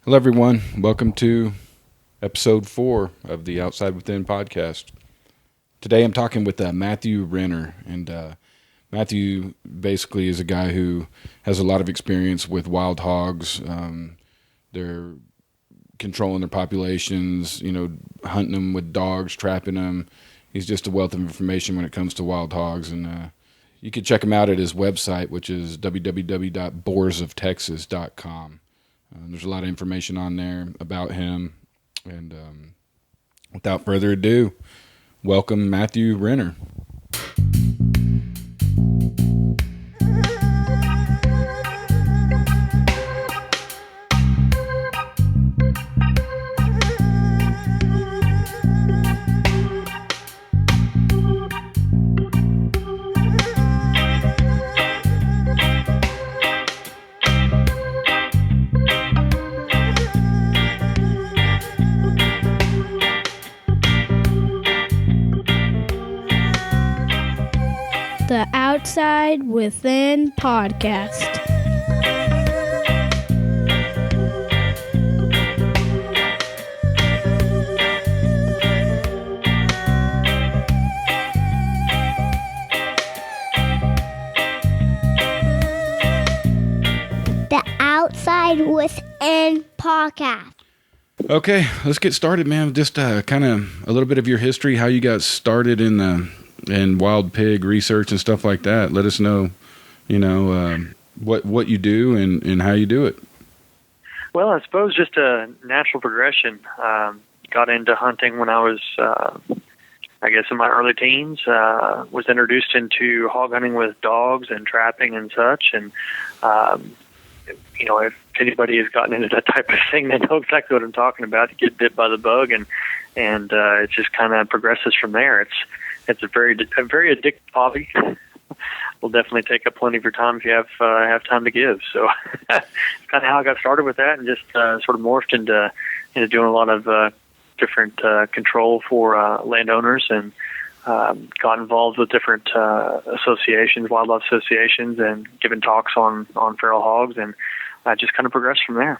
Hello, everyone. Welcome to episode 4 of the Outside Within podcast. Today I'm talking with Matthew Renner, and Matthew basically is a guy who has a lot of experience with wild hogs. They're controlling their populations, hunting them with dogs, trapping them. He's just a wealth of information when it comes to wild hogs, and you can check him out at his website, which is www.boarsoftexas.com. There's a lot of information on there about him. And without further ado, welcome Matthew Renner. The Outside Within podcast. The Outside Within podcast. Okay, let's get started, man. Just kind of a little bit of your history, how you got started in wild pig research and stuff like that. Let us know, what you do and how you do it. Well, I suppose just a natural progression. Got into hunting when I was, in my early teens. Was introduced into hog hunting with dogs and trapping and such. And, if anybody has gotten into that type of thing, they know exactly what I'm talking about. You get bit by the bug, and it just kind of progresses from there. It's a very addictive hobby. Will definitely take up plenty of your time if you have time to give. So that's kind of how I got started with that, and just sort of morphed into doing a lot of different control for landowners, and got involved with different associations, wildlife associations, and giving talks on feral hogs, and I just kind of progressed from there.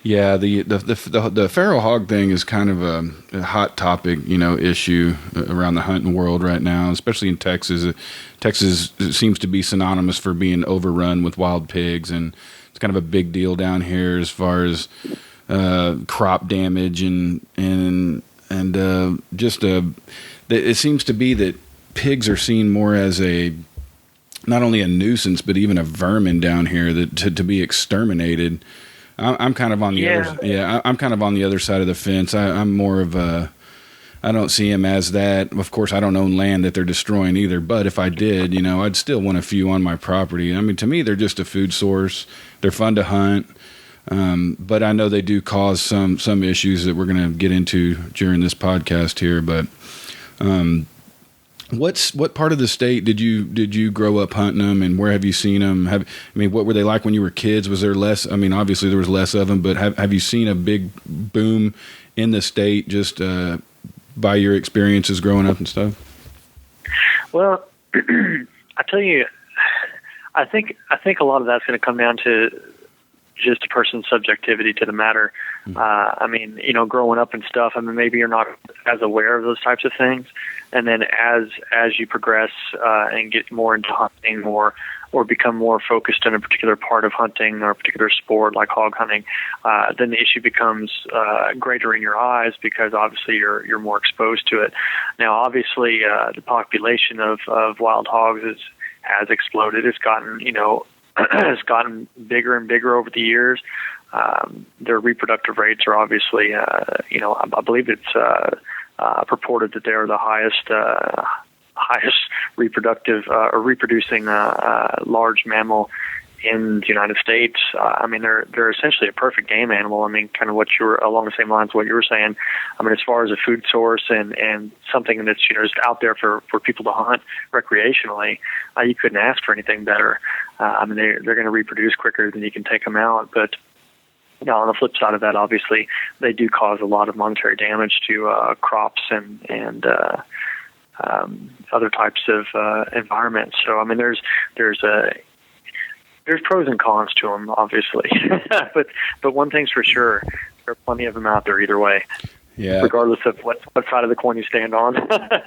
Yeah, the feral hog thing is kind of a hot topic, issue around the hunting world right now, especially in Texas. Texas seems to be synonymous for being overrun with wild pigs, and it's kind of a big deal down here as far as crop damage and it seems to be that pigs are seen more as not only a nuisance but even a vermin down here that to be exterminated. I'm kind of on the other. Yeah, I'm kind of on the other side of the fence. I'm more of I don't see them as that. Of course, I don't own land that they're destroying either. But if I did, I'd still want a few on my property. I mean, to me, they're just a food source. They're fun to hunt, but I know they do cause some issues that we're going to get into during this podcast here. But what part of the state did you grow up hunting them, and where have you seen them? What were they like when you were kids? Was there less? I mean, obviously there was less of them, but have you seen a big boom in the state just by your experiences growing up and stuff? Well, I tell you, I think a lot of that's going to come down to just a person's subjectivity to the matter. Growing up and stuff, maybe you're not as aware of those types of things. And then as you progress and get more into hunting or become more focused on a particular part of hunting or a particular sport like hog hunting, then the issue becomes greater in your eyes because obviously you're more exposed to it. Now, obviously, the population of wild hogs has exploded. It's gotten it's gotten bigger and bigger over the years. Their reproductive rates are obviously, I believe it's purported that they're the highest reproductive or reproducing large mammal in the United States. They're essentially a perfect game animal. Kind of what you're along the same lines of what you were saying. As far as a food source and something that's just out there for people to hunt recreationally, you couldn't ask for anything better. They're going to reproduce quicker than you can take them out, but on the flip side of that, obviously, they do cause a lot of monetary damage to crops and other types of environments. So, there's a there's pros and cons to them, obviously, but one thing's for sure, there are plenty of them out there either way. Yeah. Regardless of what side of the coin you stand on.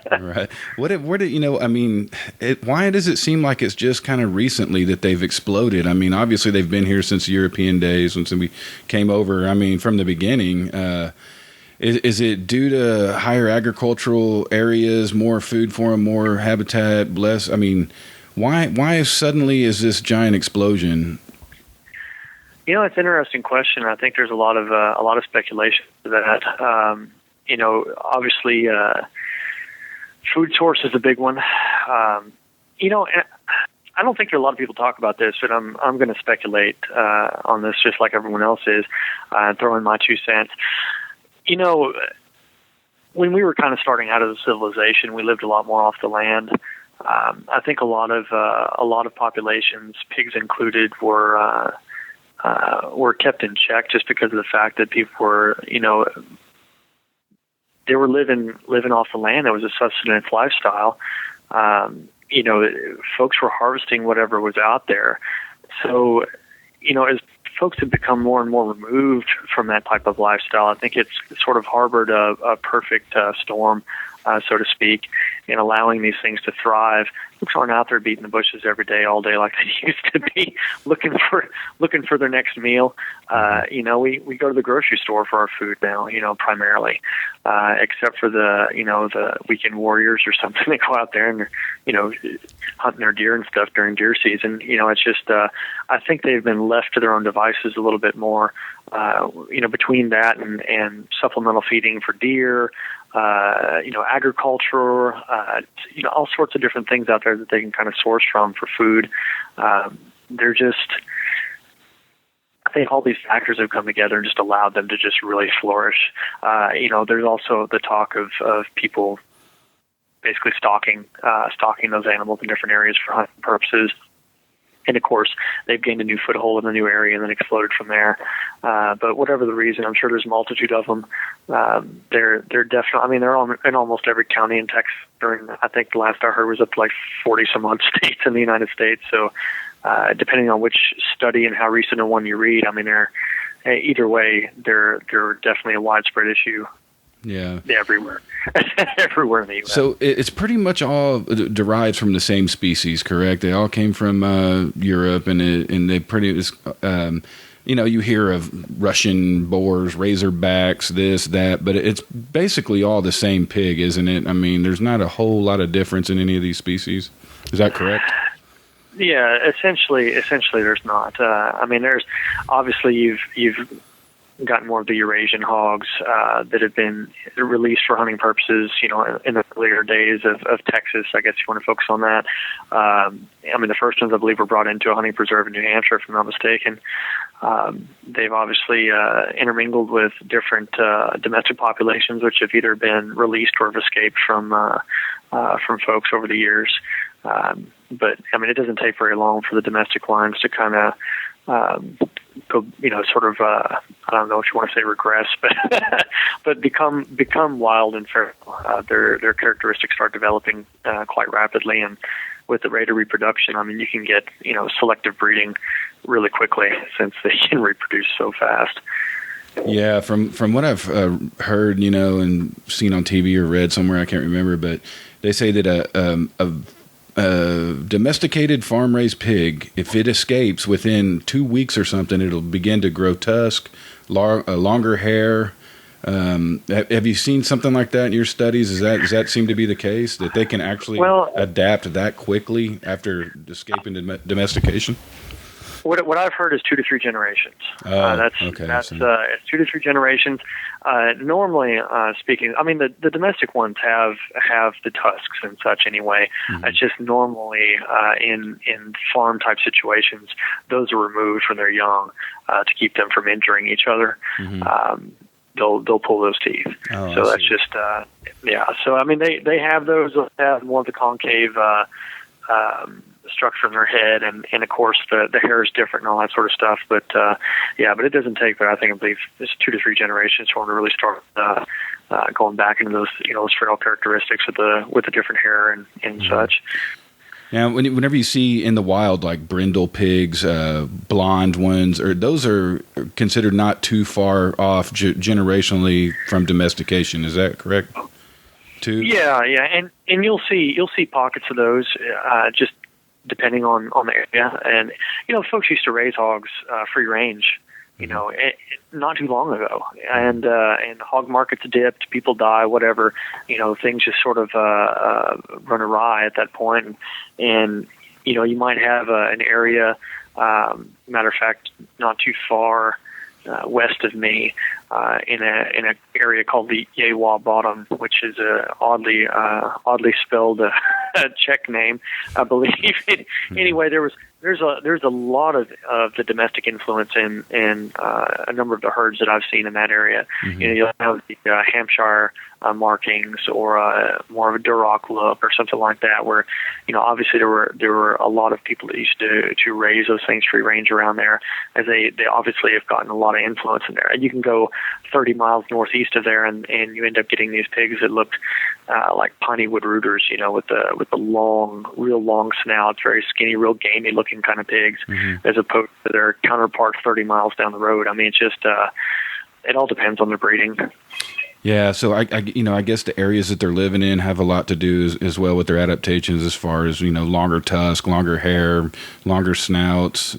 Right. Where did I mean, why does it seem like it's just kind of recently that they've exploded? I mean, obviously they've been here since European days, since we came over. I mean, from the beginning. Is it due to higher agricultural areas, more food for them, more habitat, I mean, why suddenly is this giant explosion? It's an interesting question. I think there's a lot of speculation to that. Obviously, food source is a big one. I don't think a lot of people talk about this, but I'm going to speculate on this just like everyone else is, throw in my 2 cents. When we were kind of starting out as a civilization, we lived a lot more off the land. I think a lot of populations, pigs included, were kept in check just because of the fact that people were, they were living off the land. It was a sustenance lifestyle. Folks were harvesting whatever was out there. So, as folks have become more and more removed from that type of lifestyle, I think it's sort of harbored a perfect storm, so to speak, in allowing these things to thrive. Folks aren't out there beating the bushes every day, all day like they used to be, looking for their next meal. We go to the grocery store for our food now, primarily, except for the weekend warriors or something. They go out there and they're, hunting their deer and stuff during deer season. It's just, I think they've been left to their own devices a little bit more, between that and supplemental feeding for deer, agriculture, all sorts of different things out there that they can kind of source from for food. They're just, I think all these factors have come together and just allowed them to just really flourish. There's also the talk of people basically stalking those animals in different areas for hunting purposes. And of course, they've gained a new foothold in a new area and then exploded from there. But whatever the reason, I'm sure there's a multitude of them. They're definitely, I mean, they're in almost every county in Texas. I think the last I heard was up to like 40 some odd states in the United States. So depending on which study and how recent a one you read, I mean, either way, they're definitely a widespread issue. Yeah, everywhere, everywhere in the U.S. So it's pretty much all derived from the same species, correct? They all came from Europe, and they pretty, you hear of Russian boars, razorbacks, this, that, but it's basically all the same pig, isn't it? I mean, there's not a whole lot of difference in any of these species. Is that correct? Yeah, essentially, there's not. I mean, there's obviously you've gotten more of the Eurasian hogs that have been released for hunting purposes, in the earlier days of Texas. I guess you want to focus on that. I mean, the first ones I believe were brought into a hunting preserve in New Hampshire, if I'm not mistaken. They've obviously intermingled with different domestic populations, which have either been released or have escaped from folks over the years. But I mean, it doesn't take very long for the domestic lines to kind of go, sort of, I don't know if you want to say regress, but become wild and feral. Their characteristics start developing quite rapidly, and with the rate of reproduction, I mean, you can get selective breeding really quickly since they can reproduce so fast. Yeah, from what I've heard, and seen on TV or read somewhere, I can't remember, but they say that a domesticated farm-raised pig, if it escapes within 2 weeks or something, it'll begin to grow tusk, longer hair. Have you seen something like that in your studies? Does that seem to be the case, that they can actually adapt that quickly after escaping domestication? What I've heard is 2 to 3 generations. That's it's 2 to 3 generations. Normally speaking, I mean the domestic ones have the tusks and such anyway. Mm-hmm. It's just normally in farm type situations, those are removed when they're young to keep them from injuring each other. Mm-hmm. They'll pull those teeth. So that's just So I mean they have those. They'll have more of the concave structure in their head, and of course the hair is different and all that sort of stuff. But but it doesn't take. But I believe it's 2 to 3 generations for them to really start going back into those those feral characteristics with the different hair and such. Now, whenever you see in the wild like brindle pigs, blonde ones, or those are considered not too far off generationally from domestication. Is that correct? Too? Yeah, and you'll see pockets of those, just depending on the area. And folks used to raise hogs free range, not too long ago, and hog markets dipped, people die, whatever. Things just sort of run awry at that point, and you might have an area. Matter of fact, not too far west of me, in a area called the Yewa Bottom, which is a oddly spelled Czech name, I believe. Anyway, there's a lot of the domestic influence in a number of the herds that I've seen in that area. Mm-hmm. You'll have the Hampshire markings, or more of a Duroc look, or something like that, where obviously there were a lot of people that used to raise those things free range around there, as they obviously have gotten a lot of influence in there. And you can go 30 miles northeast of there, and you end up getting these pigs that look like piney wood rooters, with the long, real long snouts, very skinny, real gamey looking kind of pigs, mm-hmm. as opposed to their counterparts 30 miles down the road. I mean, it's just it all depends on the breeding. Yeah, so I guess the areas that they're living in have a lot to do as well with their adaptations, as far as longer tusk, longer hair, longer snouts.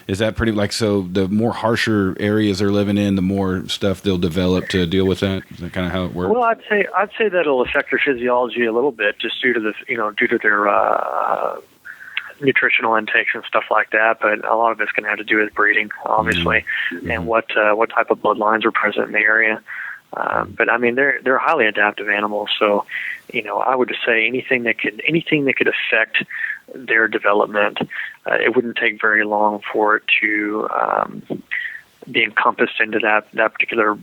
Is that pretty so? The more harsher areas they're living in, the more stuff they'll develop to deal with that. Is that kind of how it works? Well, I'd say that'll affect their physiology a little bit, just due to their nutritional intakes and stuff like that. But a lot of it's going to have to do with breeding, obviously, mm-hmm. and what type of bloodlines are present in the area. But I mean, they're highly adaptive animals, so I would just say anything that could affect their development, it wouldn't take very long for it to be encompassed into that particular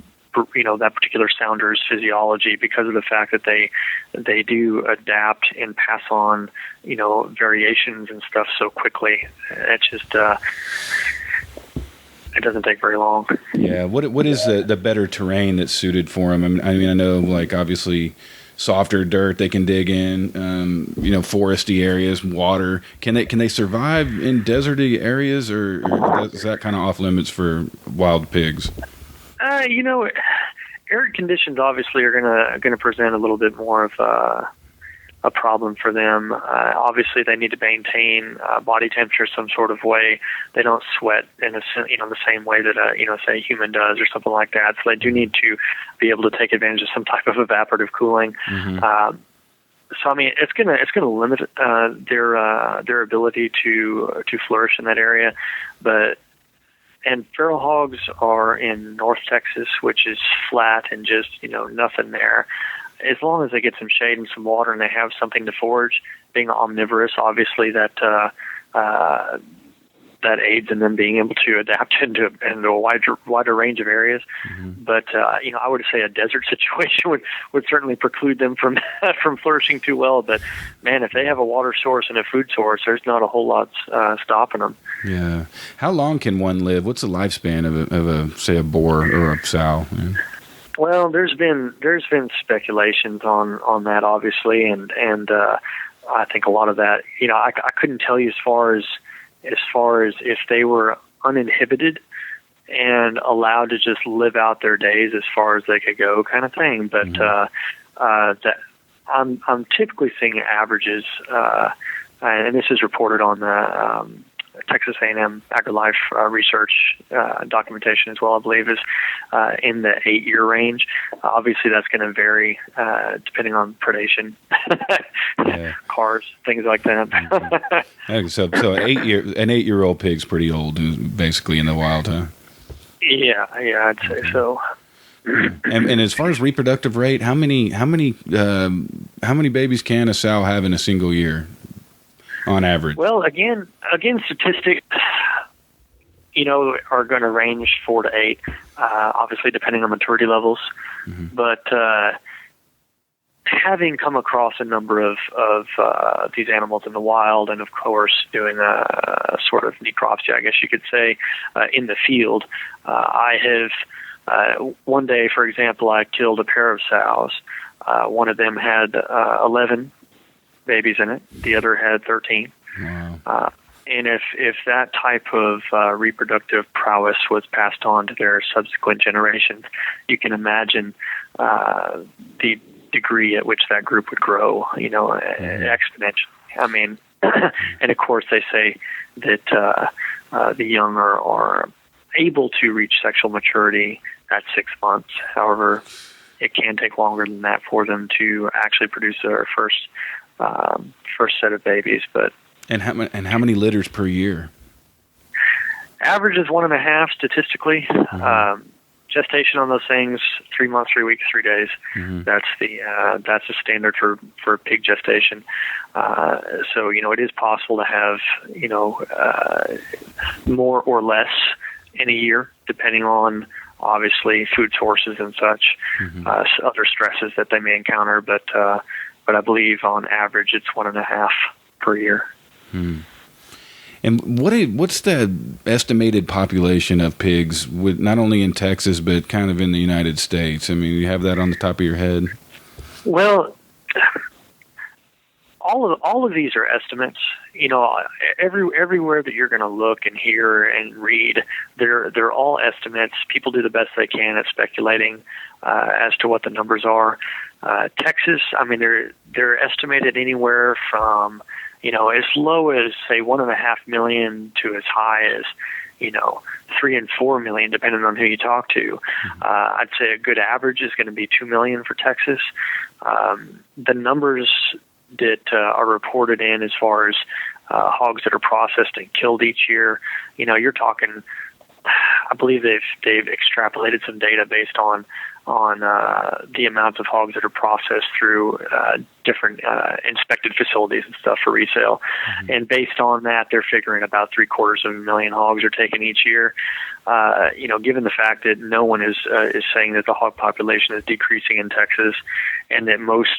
sounder's physiology, because of the fact that they do adapt and pass on variations and stuff so quickly. It's just it doesn't take very long. Yeah. What is the better terrain that's suited for them? I mean, I know obviously softer dirt they can dig in, foresty areas, water. Can they survive in deserty areas, or is that kind of off limits for wild pigs? Arid conditions obviously are gonna present a little bit more of a problem for them. Obviously, they need to maintain body temperature some sort of way. They don't sweat in the same way that say a human does, or something like that. So they do need to be able to take advantage of some type of evaporative cooling. Mm-hmm. So I mean, it's gonna limit their ability to flourish in that area, and feral hogs are in North Texas, which is flat and just nothing there. As long as they get some shade and some water, and they have something to forage, being omnivorous, obviously that aids in them being able to adapt into a wider range of areas. Mm-hmm. But I would say a desert situation would certainly preclude them from from flourishing too well. But man, if they have a water source and a food source, there's not a whole lot stopping them. Yeah. How long can one live? What's the lifespan of a boar or a sow? Yeah. Well, there's been speculations on that, obviously, and I think a lot of that, I couldn't tell you as far as if they were uninhibited and allowed to just live out their days as far as they could go, kind of thing. But mm-hmm. that I'm typically seeing averages, and this is reported on the Texas A&M AgriLife research documentation as well, I believe, is in the 8-year range. Obviously, that's going to vary depending on predation, cars, things like that. Mm-hmm. So an 8-year-old pig's pretty old, basically, in the wild, huh? Yeah, I'd say so. And as far as reproductive rate, how many babies can a sow have in a single year? On average? Well, again, statistics, are going to range 4 to 8, obviously depending on maturity levels. Mm-hmm. But having come across a number of these animals in the wild, and of course doing a sort of necropsy, I guess you could say, in the field, I have one day, for example, I killed a pair of sows. One of them had 11 babies in it. The other had 13. Wow. And if that type of reproductive prowess was passed on to their subsequent generations, you can imagine the degree at which that group would grow, exponentially. I mean, and of course they say that the young are able to reach sexual maturity at 6 months. However, it can take longer than that for them to actually produce their first set of babies. But how many litters per year? Average is 1.5 statistically. Gestation on those things, 3 months, 3 weeks, 3 days. That's the standard for pig gestation. So it is possible to have more or less in a year, depending on obviously food sources and such, other stresses that they may encounter. But I believe on average it's 1.5 per year. And what's the estimated population of pigs, with not only in Texas but kind of in the United States? I mean, you have that on the top of your head? Well, all of these are estimates. Everywhere that you're going to look and hear and read, they're all estimates. People do the best they can at speculating as to what the numbers are. Texas, I mean, they're estimated anywhere from as low as say 1.5 million to as high as 3 and 4 million, depending on who you talk to. I'd say a good average is going to be 2 million for Texas. The numbers that are reported in as far as hogs that are processed and killed each year, you're talking. I believe they've extrapolated some data based on the amount of hogs that are processed through different inspected facilities and stuff for resale. And based on that, they're figuring about 750,000 hogs are taken each year. Given the fact that no one is saying that the hog population is decreasing in Texas, and that most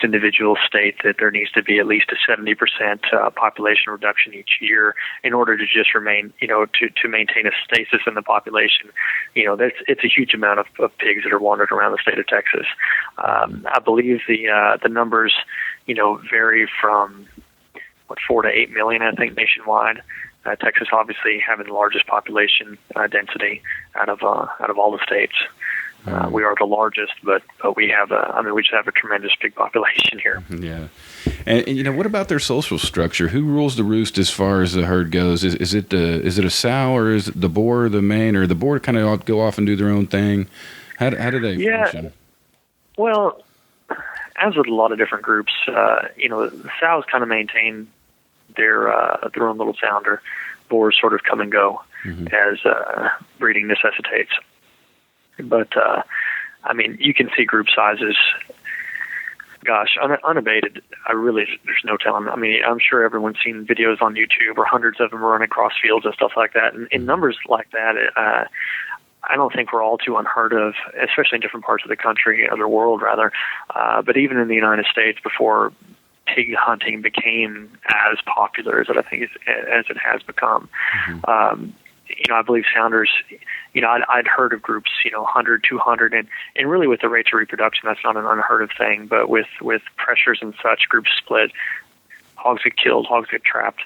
individuals state that there needs to be at least a 70% population reduction each year in order to just remain, to maintain a stasis in the population. It's a huge amount of pigs that are wandering around the state of Texas. I believe the numbers, vary from 4 to 8 million, I think, nationwide. Texas obviously having the largest population density out of all the states. We are the largest, but we have we just have a tremendous pig population here. Yeah. And what about their social structure? Who rules the roost as far as the herd goes? Is it a sow, or is it the boar, the mane, or the boar kind of go off and do their own thing? How do they function? Well, as with a lot of different groups, the sows kind of maintain their own little sounder. Boars sort of come and go as breeding necessitates. But, you can see group sizes, unabated. There's no telling. I mean, I'm sure everyone's seen videos on YouTube where hundreds of them running across fields and stuff like that. And in numbers like that, I don't think we're all too unheard of, especially in different parts of the country, or the world rather. But even in the United States, before pig hunting became as popular as it has become, I believe sounders, I'd heard of groups, 100, 200, and really with the rates of reproduction, that's not an unheard of thing, but with pressures and such, groups split, hogs get killed, hogs get trapped,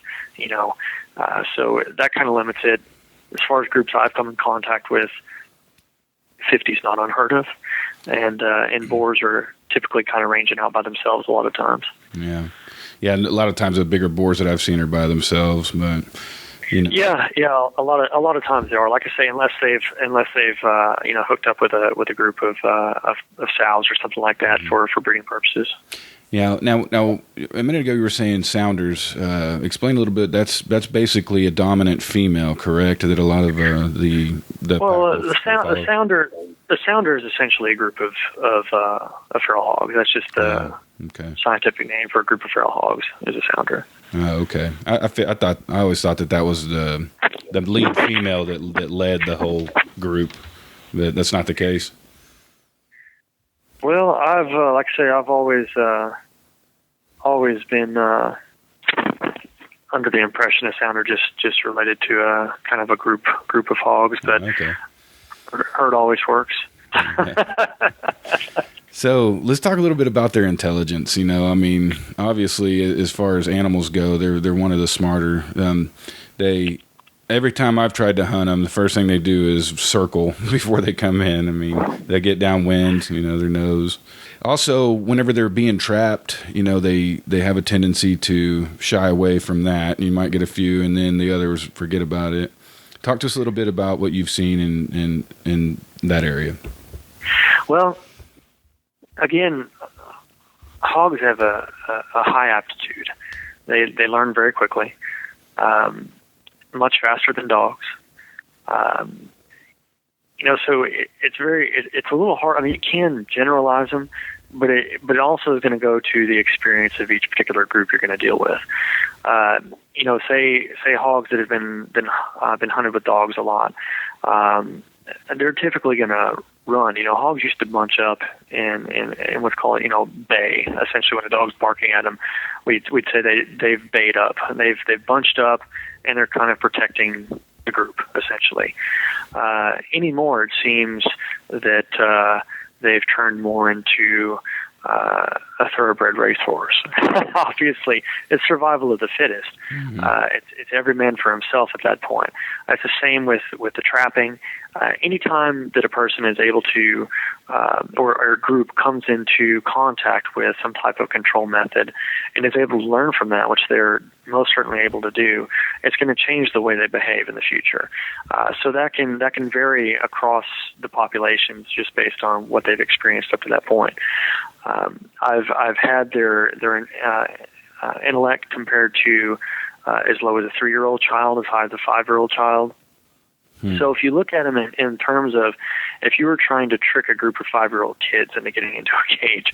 so that kind of limits it. As far as groups I've come in contact with, 50 is not unheard of, and boars are typically kind of ranging out by themselves a lot of times. Yeah. Yeah, a lot of times the bigger boars that I've seen are by themselves, but... Yeah. A lot of times they are. Like I say, unless they've hooked up with a group of sows or something like that for breeding purposes. Yeah. Now, a minute ago you were saying sounders. Explain a little bit. That's basically a dominant female, correct? That a lot of the sounder is essentially a group of feral hogs. That's just the scientific name for a group of feral hogs is a sounder. Okay. I always thought that was the lead female that led the whole group. That's not the case. Well, I've I've always been under the impression a sounder just related to kind of a group of hogs, but herd always works. So let's talk a little bit about their intelligence. I mean, obviously, as far as animals go, they're one of the smarter. Every time I've tried to hunt them, the first thing they do is circle before they come in. I mean, they get downwind, their nose. Also, whenever they're being trapped, they have a tendency to shy away from that. You might get a few, and then the others forget about it. Talk to us a little bit about what you've seen in that area. Well, again, hogs have a high aptitude. They learn very quickly, much faster than dogs. So it's a little hard. I mean, you can generalize them, but it also is going to go to the experience of each particular group you're going to deal with. Say hogs that have been hunted with dogs a lot, they're typically going to run. Hogs used to bunch up in what's called bay. Essentially, when a dog's barking at them, we'd say they've bayed up. They've bunched up, and they're kind of protecting the group essentially. Anymore, it seems that they've turned more into a thoroughbred racehorse. Obviously, it's survival of the fittest. Mm-hmm. It's every man for himself at that point. It's the same with the trapping. Anytime that a person is able to, or a group comes into contact with some type of control method and is able to learn from that, which they're most certainly able to do, it's going to change the way they behave in the future. So that can vary across the populations just based on what they've experienced up to that point. I've had their intellect compared to as low as a 3-year-old child, as high as a 5-year-old child. So if you look at them in terms of if you were trying to trick a group of 5-year-old kids into getting into a cage,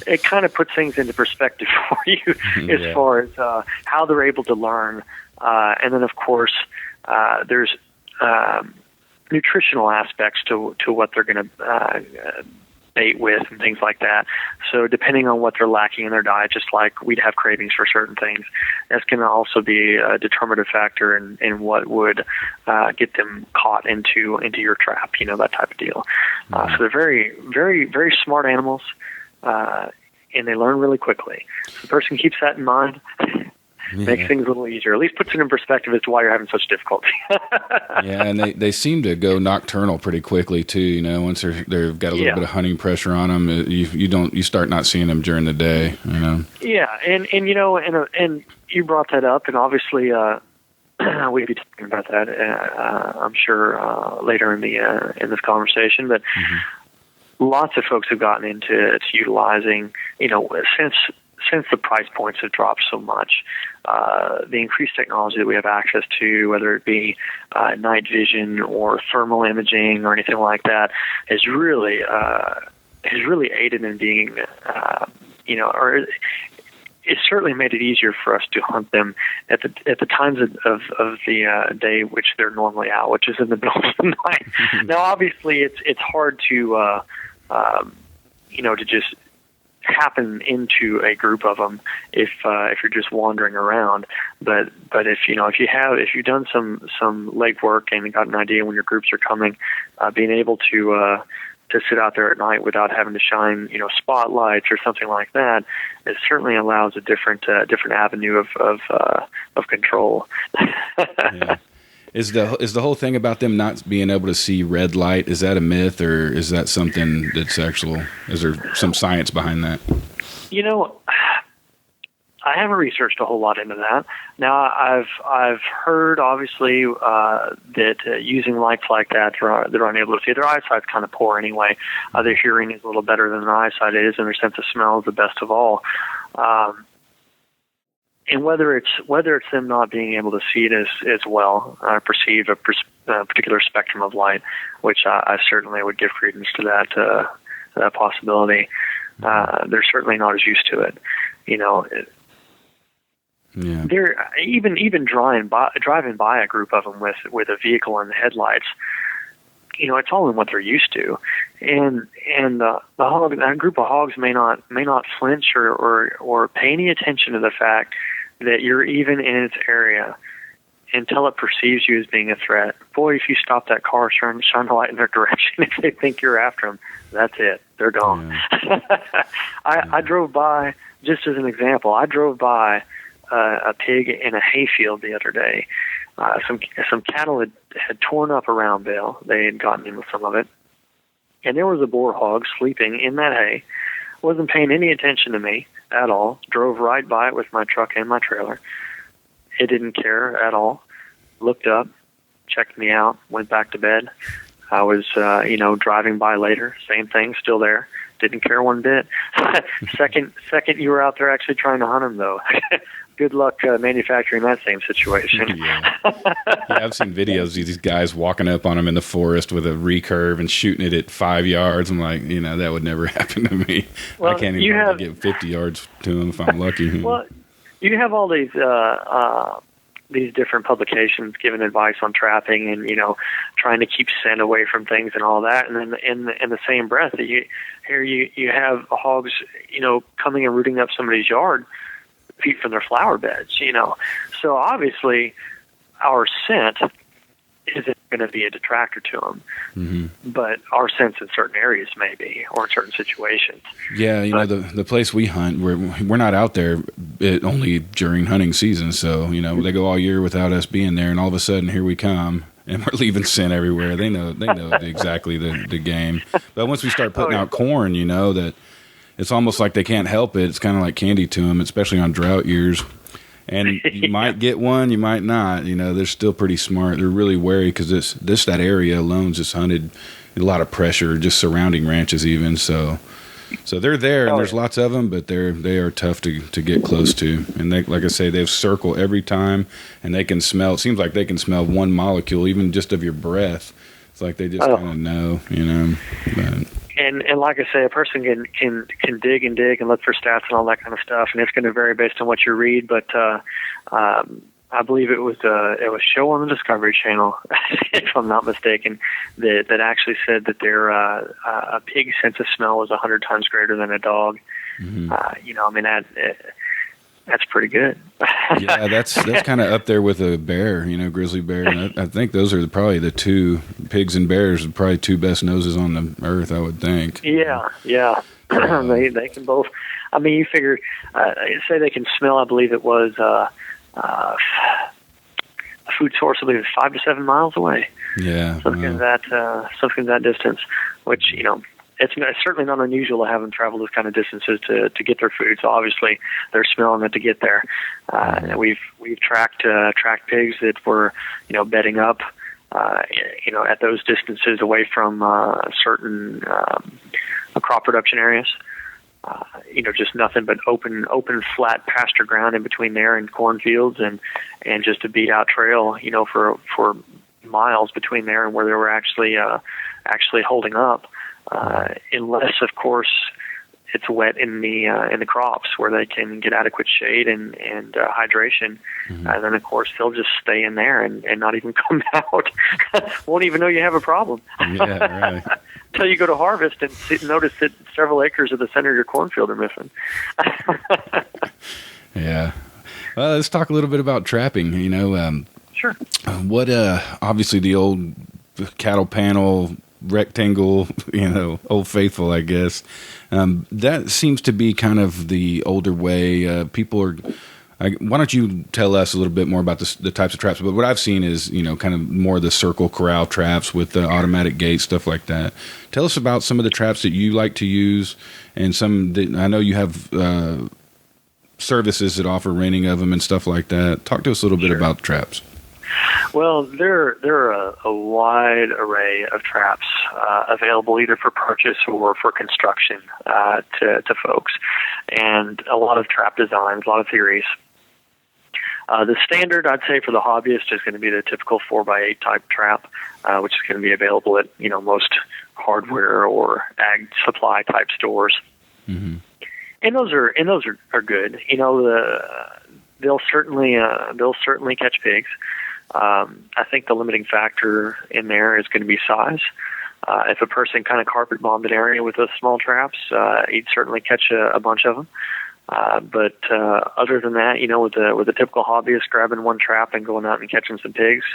it kind of puts things into perspective for you as far as how they're able to learn. And then, of course, there's nutritional aspects to what they're going to bait with and things like that. So depending on what they're lacking in their diet, just like we'd have cravings for certain things, that's going to also be a determinative factor in what would get them caught into your trap, that type of deal. So they're very, very, very smart animals, and they learn really quickly. So the person keeps that in mind. Makes things a little easier. At least puts it in perspective as to why you're having such difficulty. Yeah, and they seem to go nocturnal pretty quickly too. Once they've got a little bit of hunting pressure on them, you start not seeing them during the day. Yeah, and you brought that up, and obviously we'd be talking about that. I'm sure later in this conversation, but. Lots of folks have gotten into utilizing, since the price points have dropped so much, the increased technology that we have access to, whether it be night vision or thermal imaging or anything like that, has really aided in being, or it's certainly made it easier for us to hunt them at the times of the day which they're normally out, which is in the middle of the night. Now, obviously, it's hard to to just happen into a group of them if you're just wandering around. But if you've done some legwork and got an idea when your groups are coming, being able to sit out there at night without having to shine spotlights or something like that, it certainly allows a different avenue of control. Yeah. Is the whole thing about them not being able to see red light, is that a myth, or is that something that's actual? Is there some science behind that? I haven't researched a whole lot into that. Now, I've heard obviously that using lights like that, they're unable to see. Their eyesight's kind of poor anyway. Their hearing is a little better than their eyesight is, and their sense of smell is the best of all. And whether it's them not being able to see it as well, perceive a particular spectrum of light, which I certainly would give credence to that possibility. They're certainly not as used to it. They're even driving by a group of them with a vehicle and headlights. It's all in what they're used to, and that group of hogs may not flinch or pay any attention to the fact that you're even in its area, until it perceives you as being a threat. Boy, if you stop that car, shine the light in their direction, if they think you're after them, that's it. They're gone. Yeah. I drove by, just as an example, I drove by a pig in a hayfield the other day. Some cattle had torn up a round bale. They had gotten in with some of it. And there was a boar hog sleeping in that hay. Wasn't paying any attention to me at all. Drove right by it with my truck and my trailer. It didn't care at all. Looked up, checked me out, went back to bed. I was, driving by later. Same thing, still there. Didn't care one bit. Second you were out there actually trying to hunt him, though. Good luck manufacturing that same situation. Yeah, I've seen videos of these guys walking up on them in the forest with a recurve and shooting it at 5 yards. I'm like, that would never happen to me. Well, I can't even get 50 yards to them if I'm lucky. Well, you have all these different publications giving advice on trapping and, trying to keep scent away from things and all that. And then in the same breath that you have hogs, coming and rooting up somebody's yard, feet from their flower beds, So obviously our scent isn't going to be a detractor to them, but our sense in certain areas may be, or in certain situations. Yeah, the place we hunt, we're not out there only during hunting season, so they go all year without us being there, and all of a sudden here we come, and we're leaving scent everywhere. They know exactly the game. But once we start putting out corn, that it's almost like they can't help it. It's kind of like candy to them, especially on drought years. And you might get one, you might not. They're still pretty smart. They're really wary because that area alone is just hunted. A lot of pressure, just surrounding ranches even. So they're there, and there's lots of them, but they are tough to get close to. And they, like I say, they've circle every time, and they can smell. It seems like they can smell one molecule, even just of your breath. It's like they just kind of know, But. And like I say, a person can dig and look for stats and all that kind of stuff, and it's going to vary based on what you read. But I believe it was a show on the Discovery Channel, if I'm not mistaken, that actually said that a pig's sense of smell was 100 times greater than a dog. That's pretty good. Yeah, that's kind of up there with a bear, grizzly bear. And I think those are probably the two, pigs and bears, probably two best noses on the earth, I would think. Yeah. They can both. I mean, you figure, say they can smell. I believe it was a food source. I believe it's 5 to 7 miles away. Yeah, something that distance, which It's certainly not unusual to have them travel those kind of distances to get their food. So obviously they're smelling it to get there. And we've tracked pigs that were bedding up at those distances away from certain crop production areas. Just nothing but open flat pasture ground in between there and cornfields and just a beat out trail for miles between there and where they were actually holding up. Unless, of course, it's wet in the crops where they can get adequate shade and hydration, and then of course they'll just stay in there and not even come out. Won't even know you have a problem. Yeah, right. Until you go to harvest and notice that several acres of the center of your cornfield are missing. Yeah. Well, let's talk a little bit about trapping. Sure. What obviously the old cattle panel rectangle, Old Faithful, I guess. That seems to be kind of the older way. People are. Why don't you tell us a little bit more about the types of traps? But what I've seen is, kind of more the circle corral traps with the automatic gate, stuff like that. Tell us about some of the traps that you like to use, and some that I know you have services that offer renting of them and stuff like that. Talk to us a little bit about traps. Well, there are a wide array of traps available either for purchase or for construction to folks, and a lot of trap designs, a lot of theories. The standard, I'd say, for the hobbyist is going to be the typical 4x8 type trap, which is going to be available at most hardware or ag supply type stores. Mm-hmm. And those are good. They'll certainly catch pigs. I think the limiting factor in there is going to be size. If a person kind of carpet bombed an area with those small traps, he'd certainly catch a bunch of them. But other than that, with the typical hobbyist grabbing one trap and going out and catching some pigs,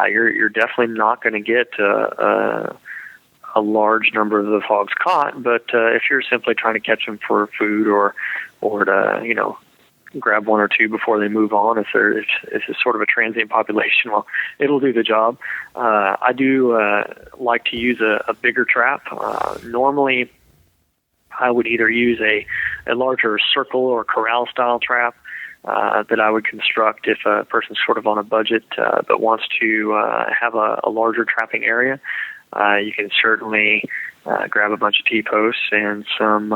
you're definitely not going to get a large number of those hogs caught. But if you're simply trying to catch them for food or to grab one or two before they move on, if it's sort of a transient population, well, it'll do the job. I do like to use a bigger trap. Normally, I would either use a larger circle or corral style trap that I would construct if a person's sort of on a budget but wants to have a larger trapping area. You can certainly grab a bunch of T-posts and some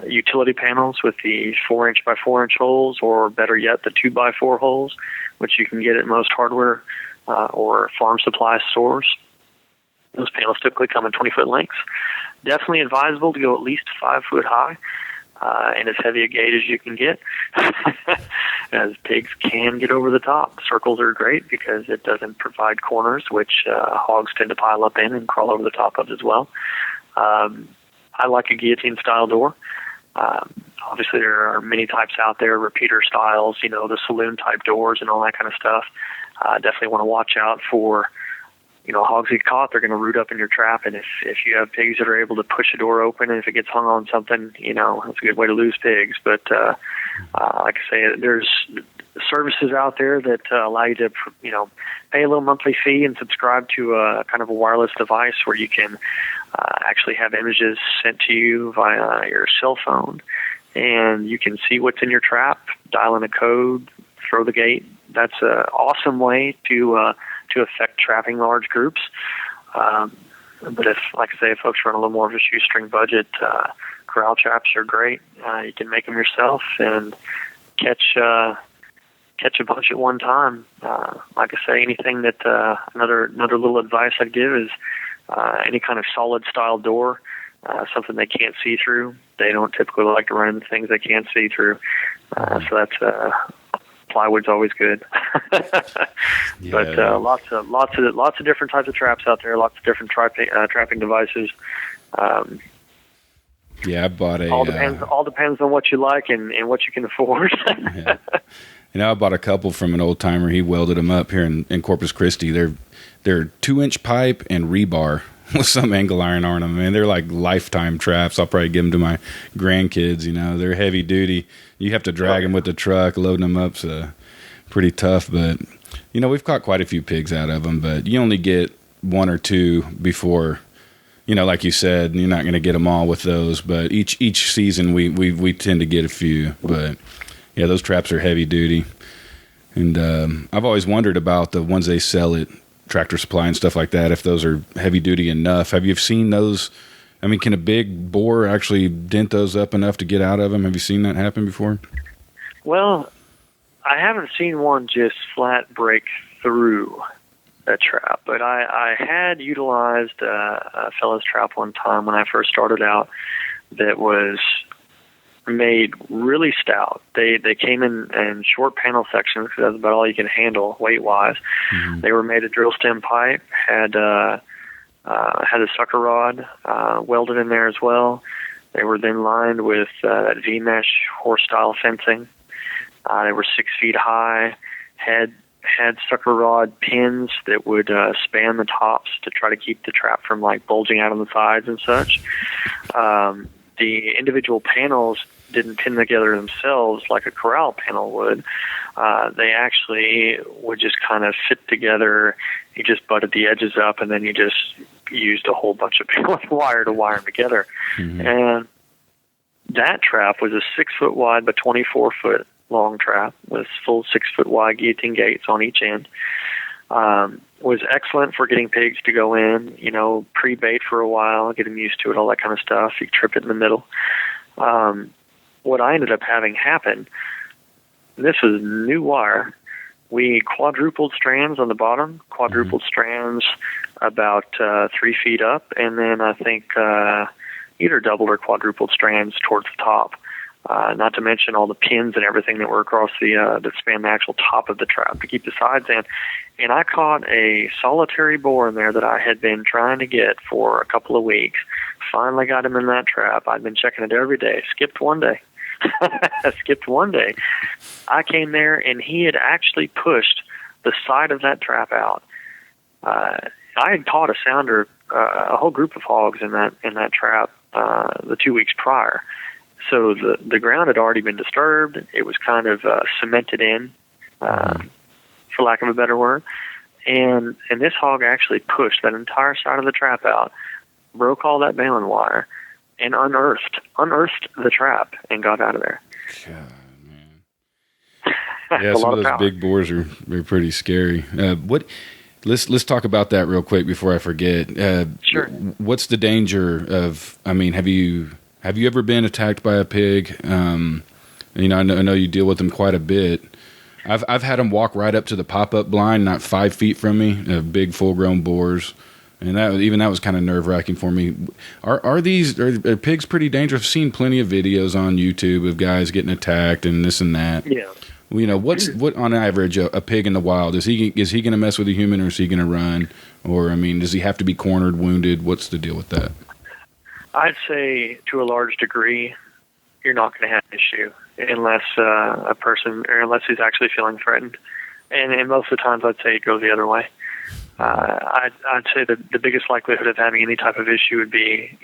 utility panels with the 4-inch by 4-inch holes, or better yet, the 2x4 holes, which you can get at most hardware or farm supply stores. Those panels typically come in 20-foot lengths. Definitely advisable to go at least 5 foot high and as heavy a gate as you can get, as pigs can get over the top. Circles are great because it doesn't provide corners, which hogs tend to pile up in and crawl over the top of as well. I like a guillotine-style door. Obviously, there are many types out there, repeater styles, the saloon-type doors and all that kind of stuff. Definitely want to watch out for hogs get caught, they're going to root up in your trap, and if you have pigs that are able to push a door open, and if it gets hung on something, it's a good way to lose pigs. But like I say, there's services out there that allow you to, pay a little monthly fee and subscribe to a kind of a wireless device where you can actually have images sent to you via your cell phone, and you can see what's in your trap, dial in a code, throw the gate. That's an awesome way to affect trapping large groups. But if folks are on a little more of a shoestring budget, corral traps are great. You can make them yourself and catch a bunch at one time. Like I say, anything that another little advice I'd give is any kind of solid style door, something they can't see through. They don't typically like to run into things they can't see through. So that's plywood's always good. Yeah. But lots of different types of traps out there, lots of different trapping devices. Yeah, I bought a. All depends on what you like and what you can afford. Yeah. I bought a couple from an old timer. He welded them up here in Corpus Christi. They're 2-inch pipe and rebar with some angle iron on them. Man, they're like lifetime traps. I'll probably give them to my grandkids. They're heavy duty. You have to drag them with the truck, loading them up. So pretty tough. But we've caught quite a few pigs out of them. But you only get one or two before. Like you said, you're not going to get them all with those. But each season we tend to get a few. But yeah, those traps are heavy duty. And I've always wondered about the ones they sell at Tractor Supply and stuff like that, if those are heavy duty enough. Have you seen those? I mean, can a big bore actually dent those up enough to get out of them? Have you seen that happen before? Well, I haven't seen one just flat break through a trap, but I had utilized a fellow's trap one time when I first started out that was made really stout. They came in short panel sections because that's about all you can handle weight-wise. Mm-hmm. They were made of drill stem pipe, had a sucker rod welded in there as well. They were then lined with V-mesh horse-style fencing. They were 6 feet high, had sucker rod pins that would span the tops to try to keep the trap from bulging out on the sides and such. The individual panels didn't pin together themselves like a corral panel would. They actually would just kind of fit together. You just butted the edges up, and then you just used a whole bunch of wire to wire them together. Mm-hmm. And that trap was a 6 foot wide by 24 foot long trap with full 6 foot wide guillotine gates on each end. Was excellent for getting pigs to go in, pre-bait for a while, get them used to it, all that kind of stuff. You trip it in the middle. What I ended up having happen, this was new wire. We quadrupled strands on the bottom, quadrupled strands about 3 feet up, and then I think either doubled or quadrupled strands towards the top. Not to mention all the pins and everything that were across that span the actual top of the trap to keep the sides in. And I caught a solitary boar in there that I had been trying to get for a couple of weeks. Finally got him in that trap. I'd been checking it every day. Skipped one day. I skipped one day. I came there, and he had actually pushed the side of that trap out. I had caught a sounder, a whole group of hogs in that trap the 2 weeks prior. So the ground had already been disturbed. It was kind of cemented in, for lack of a better word. And this hog actually pushed that entire side of the trap out, broke all that baling wire, and unearthed the trap and got out of there. God, man. Yeah, some of those big boars are pretty scary. Let's talk about that real quick before I forget. Sure. What's the danger of? I mean, have you ever been attacked by a pig? I know you deal with them quite a bit. I've had them walk right up to the pop-up blind, not 5 feet from me. Big full-grown boars, and that was kind of nerve-wracking for me. Are pigs pretty dangerous? I've seen plenty of videos on YouTube of guys getting attacked and this and that. Yeah. What on average a pig in the wild is he going to mess with a human, or is he going to run? Or does he have to be cornered, wounded? What's the deal with that? I'd say to a large degree, you're not going to have an issue unless unless he's actually feeling threatened. And most of the times, I'd say it goes the other way. I'd say that the biggest likelihood of having any type of issue would be,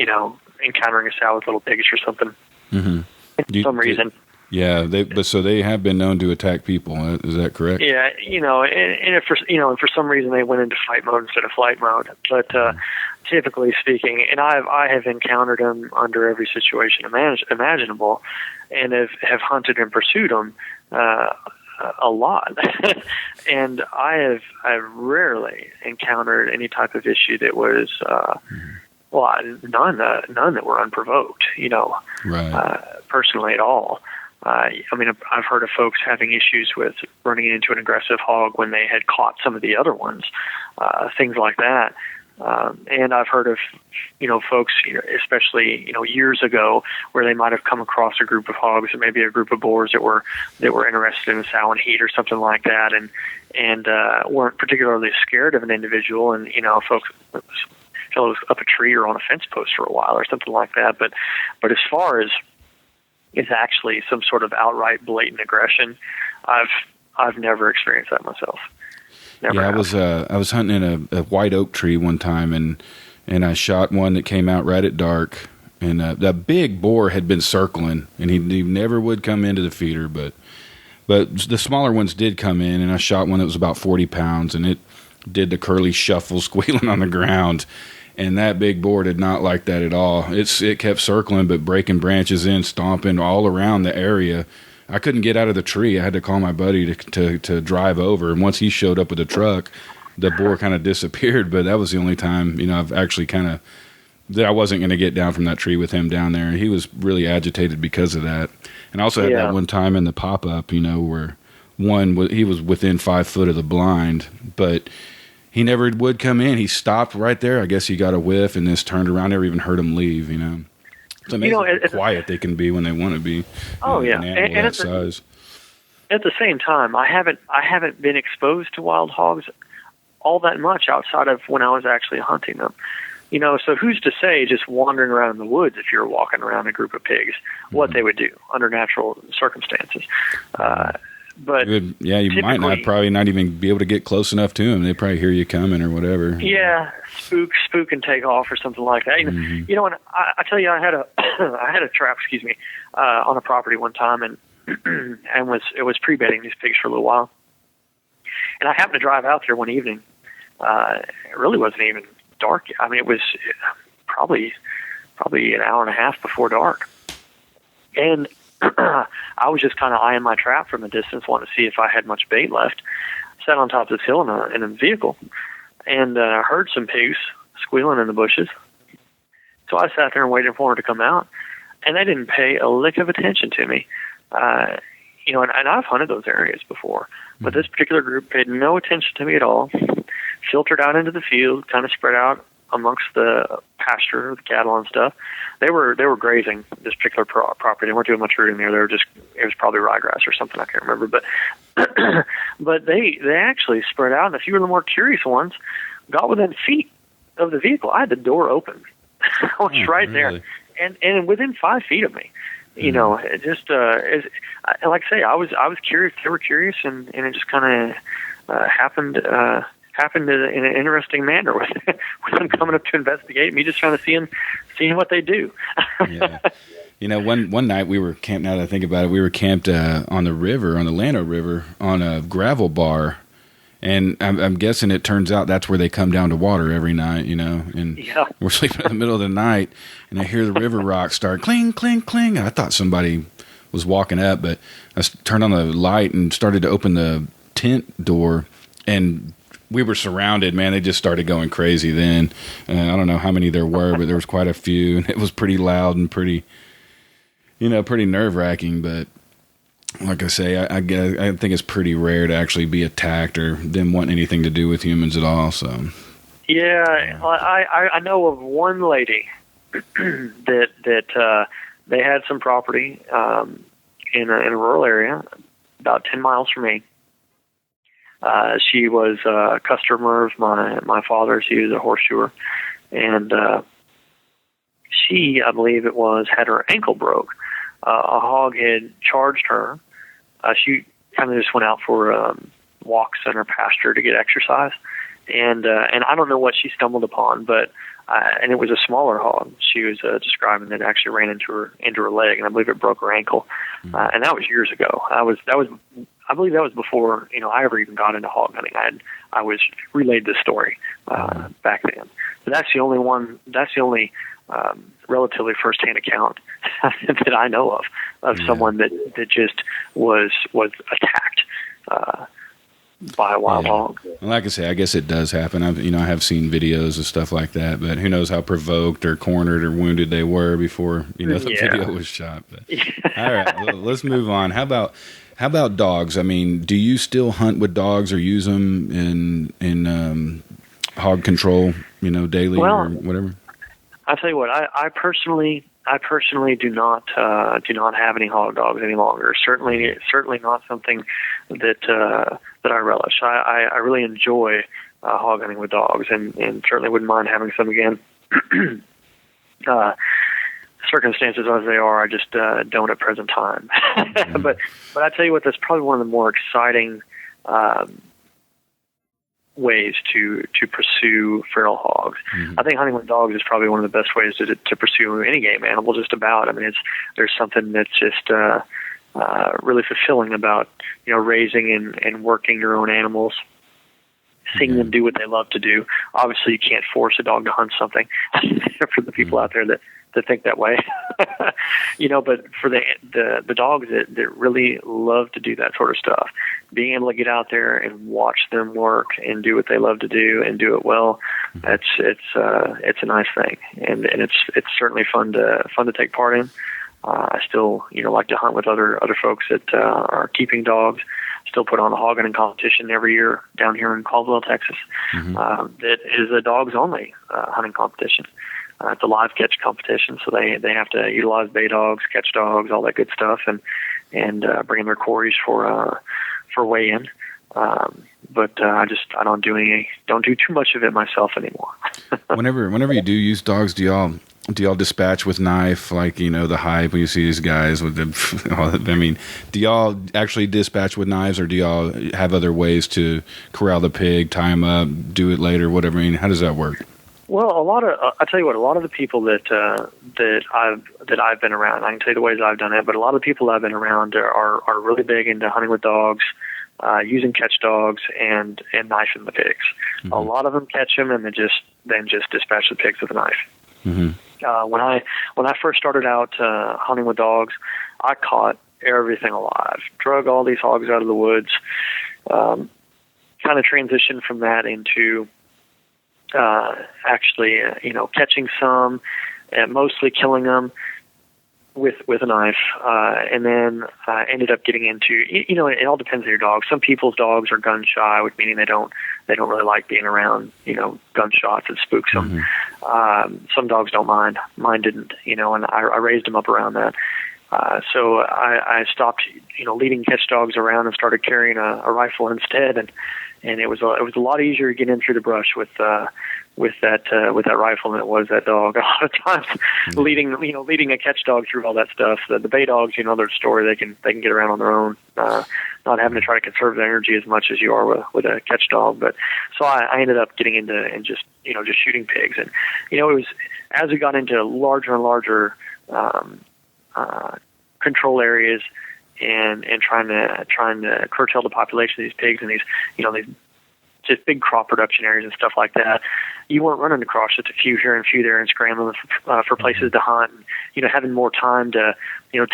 encountering a sow with little pigs or something. Mm-hmm. For some reason. Yeah, they have been known to attack people. Is that correct? Yeah, and if for some reason they went into fight mode instead of flight mode. But typically speaking, and I have encountered them under every situation imaginable, and have hunted and pursued them a lot. And I've rarely encountered any type of issue that was none that were unprovoked. Right. Personally at all. I've heard of folks having issues with running into an aggressive hog when they had caught some of the other ones, things like that. And I've heard of, folks, especially, years ago, where they might have come across a group of hogs or maybe a group of boars that were interested in a sow and heat or something like that, and weren't particularly scared of an individual, and folks fell up a tree or on a fence post for a while or something like that. But as far as is actually some sort of outright blatant aggression, I've never experienced that myself. Never. Yeah, I was hunting in a white oak tree one time, and I shot one that came out right at dark, and that big boar had been circling, and he never would come into the feeder, but the smaller ones did come in, and I shot one that was about 40 pounds, and it did the curly shuffle squealing on the ground. And that big boar did not like that at all. It kept circling, but breaking branches in, stomping all around the area. I couldn't get out of the tree. I had to call my buddy to drive over. And once he showed up with the truck, the boar kind of disappeared. But that was the only time, I've actually that I wasn't going to get down from that tree with him down there. He was really agitated because of that. And I also had that one time in the pop-up, where he was within 5 foot of the blind, but he never would come in. He stopped right there. I guess he got a whiff and just turned around. Never even heard him leave. It's amazing how quiet they can be when they want to be. Oh yeah, and that size. At the same time, I haven't been exposed to wild hogs all that much outside of when I was actually hunting them. So who's to say, just wandering around in the woods, if you're walking around a group of pigs, what they would do under natural circumstances. But you might probably not even be able to get close enough to them. They probably hear you coming or whatever. Yeah, spook and take off or something like that. And I tell you, I had a trap, on a property one time, and it was pre-bedding these pigs for a little while. And I happened to drive out there one evening. It really wasn't even dark. It was probably an hour and a half before dark, and I was just kind of eyeing my trap from a distance, wanting to see if I had much bait left. Sat on top of this hill in a vehicle, and heard some pigs squealing in the bushes. So I sat there and waited for them to come out, and they didn't pay a lick of attention to me. And I've hunted those areas before, but this particular group paid no attention to me at all. Filtered out into the field, kind of spread out amongst the pasture, the cattle and stuff. They were grazing this particular property. They weren't doing much rooting there. It was probably ryegrass or something, I can't remember. But but they actually spread out, and a few of the more curious ones got within feet of the vehicle. I had the door open. I was right there, and within 5 feet of me. You know, it just like I say, I was curious. They were curious, and it just kind of happened in an interesting manner with them coming up to investigate, me just trying to seeing what they do. Yeah. You know, one night we were camped. Now that I think about it, we were camped on the river, on the Llano River, on a gravel bar. And I'm guessing it turns out that's where they come down to water every night, you know. And we're sleeping in the middle of the night, and I hear the river rocks start cling, cling, cling. And I thought somebody was walking up, but I turned on the light and started to open the tent door, and we were surrounded, man. They just started going crazy then. I don't know how many there were, but there was quite a few, and it was pretty loud and pretty nerve-wracking, but like I say, I think it's pretty rare to actually be attacked or them want anything to do with humans at all. So, yeah, I know of one lady that they had some property in a rural area, about 10 miles from me. She was a customer of my father's. He was a horseshoer, and she, I believe it was, had her ankle broke. A hog had charged her. She kind of just went out for walks in her pasture to get exercise, and I don't know what she stumbled upon, but and it was a smaller hog. She was describing that it actually ran into her leg, and I believe it broke her ankle. And that was years ago. I believe that was before I ever even got into hog hunting. I was relayed this story back then. But that's the only one. That's the only relatively first-hand account that I know of someone that just was attacked by a wild hog. Well, like I say, I guess it does happen. I have seen videos of stuff like that, but who knows how provoked or cornered or wounded they were before the video was shot. But, all right, well, let's move on. How about dogs? I mean, do you still hunt with dogs or use them in hog control, daily or whatever? I'll tell you what, I personally do not have any hog dogs any longer. Certainly not something that I relish. I really enjoy hog hunting with dogs, and certainly wouldn't mind having some again. Circumstances as they are, I just don't at present time. But I tell you what, that's probably one of the more exciting ways to pursue feral hogs. I think hunting with dogs is probably one of the best ways to pursue any game animal, just about. I mean, there's something that's just really fulfilling about raising and working your own animals, seeing them do what they love to do. Obviously, you can't force a dog to hunt something. For the people out there that think that way, but for the dogs that really love to do that sort of stuff, being able to get out there and watch them work and do what they love to do and do it well, it's a nice thing, and it's certainly fun to take part in. I still like to hunt with other folks that are keeping dogs. Still put on a hog hunting competition every year down here in Caldwell, Texas. That is a dogs only hunting competition. It's a live catch competition, so they have to utilize bay dogs, catch dogs, all that good stuff, and bring in their quarries for weigh-in. But I don't do too much of it myself anymore. Whenever you do use dogs, do y'all dispatch with knife, like the hype when you see these guys with the? I mean, do y'all actually dispatch with knives, or do y'all have other ways to corral the pig, tie him up, do it later, whatever? I mean, how does that work? Well, I tell you what, a lot of the people that I've been around, I can tell you the ways I've done it, but a lot of the people I've been around are really big into hunting with dogs, using catch dogs and knifing the pigs. A lot of them catch them and then just dispatch the pigs with a knife. When I first started out hunting with dogs, I caught everything alive, drug all these hogs out of the woods, kind of transitioned from that into actually catching some, and mostly killing them with a knife, and then ended up getting into it all depends on your dog. Some people's dogs are gun shy, which meaning they don't really like being around gunshots. It spooks them. Some dogs don't mind. Mine didn't, and I raised them up around that. So I stopped leading catch dogs around and started carrying a rifle instead, and it was a lot easier to get in through the brush with that rifle than it was that dog. A lot of times, leading a catch dog through all that stuff. The bay dogs, their story. They can get around on their own, not having to try to conserve their energy as much as you are with a catch dog. But so I ended up getting into and just shooting pigs, and it was as we got into larger and larger control areas and trying to curtail the population of these pigs and these just big crop production areas and stuff like that. You weren't running across just a few here and a few there and scrambling for places to hunt. And, having more time to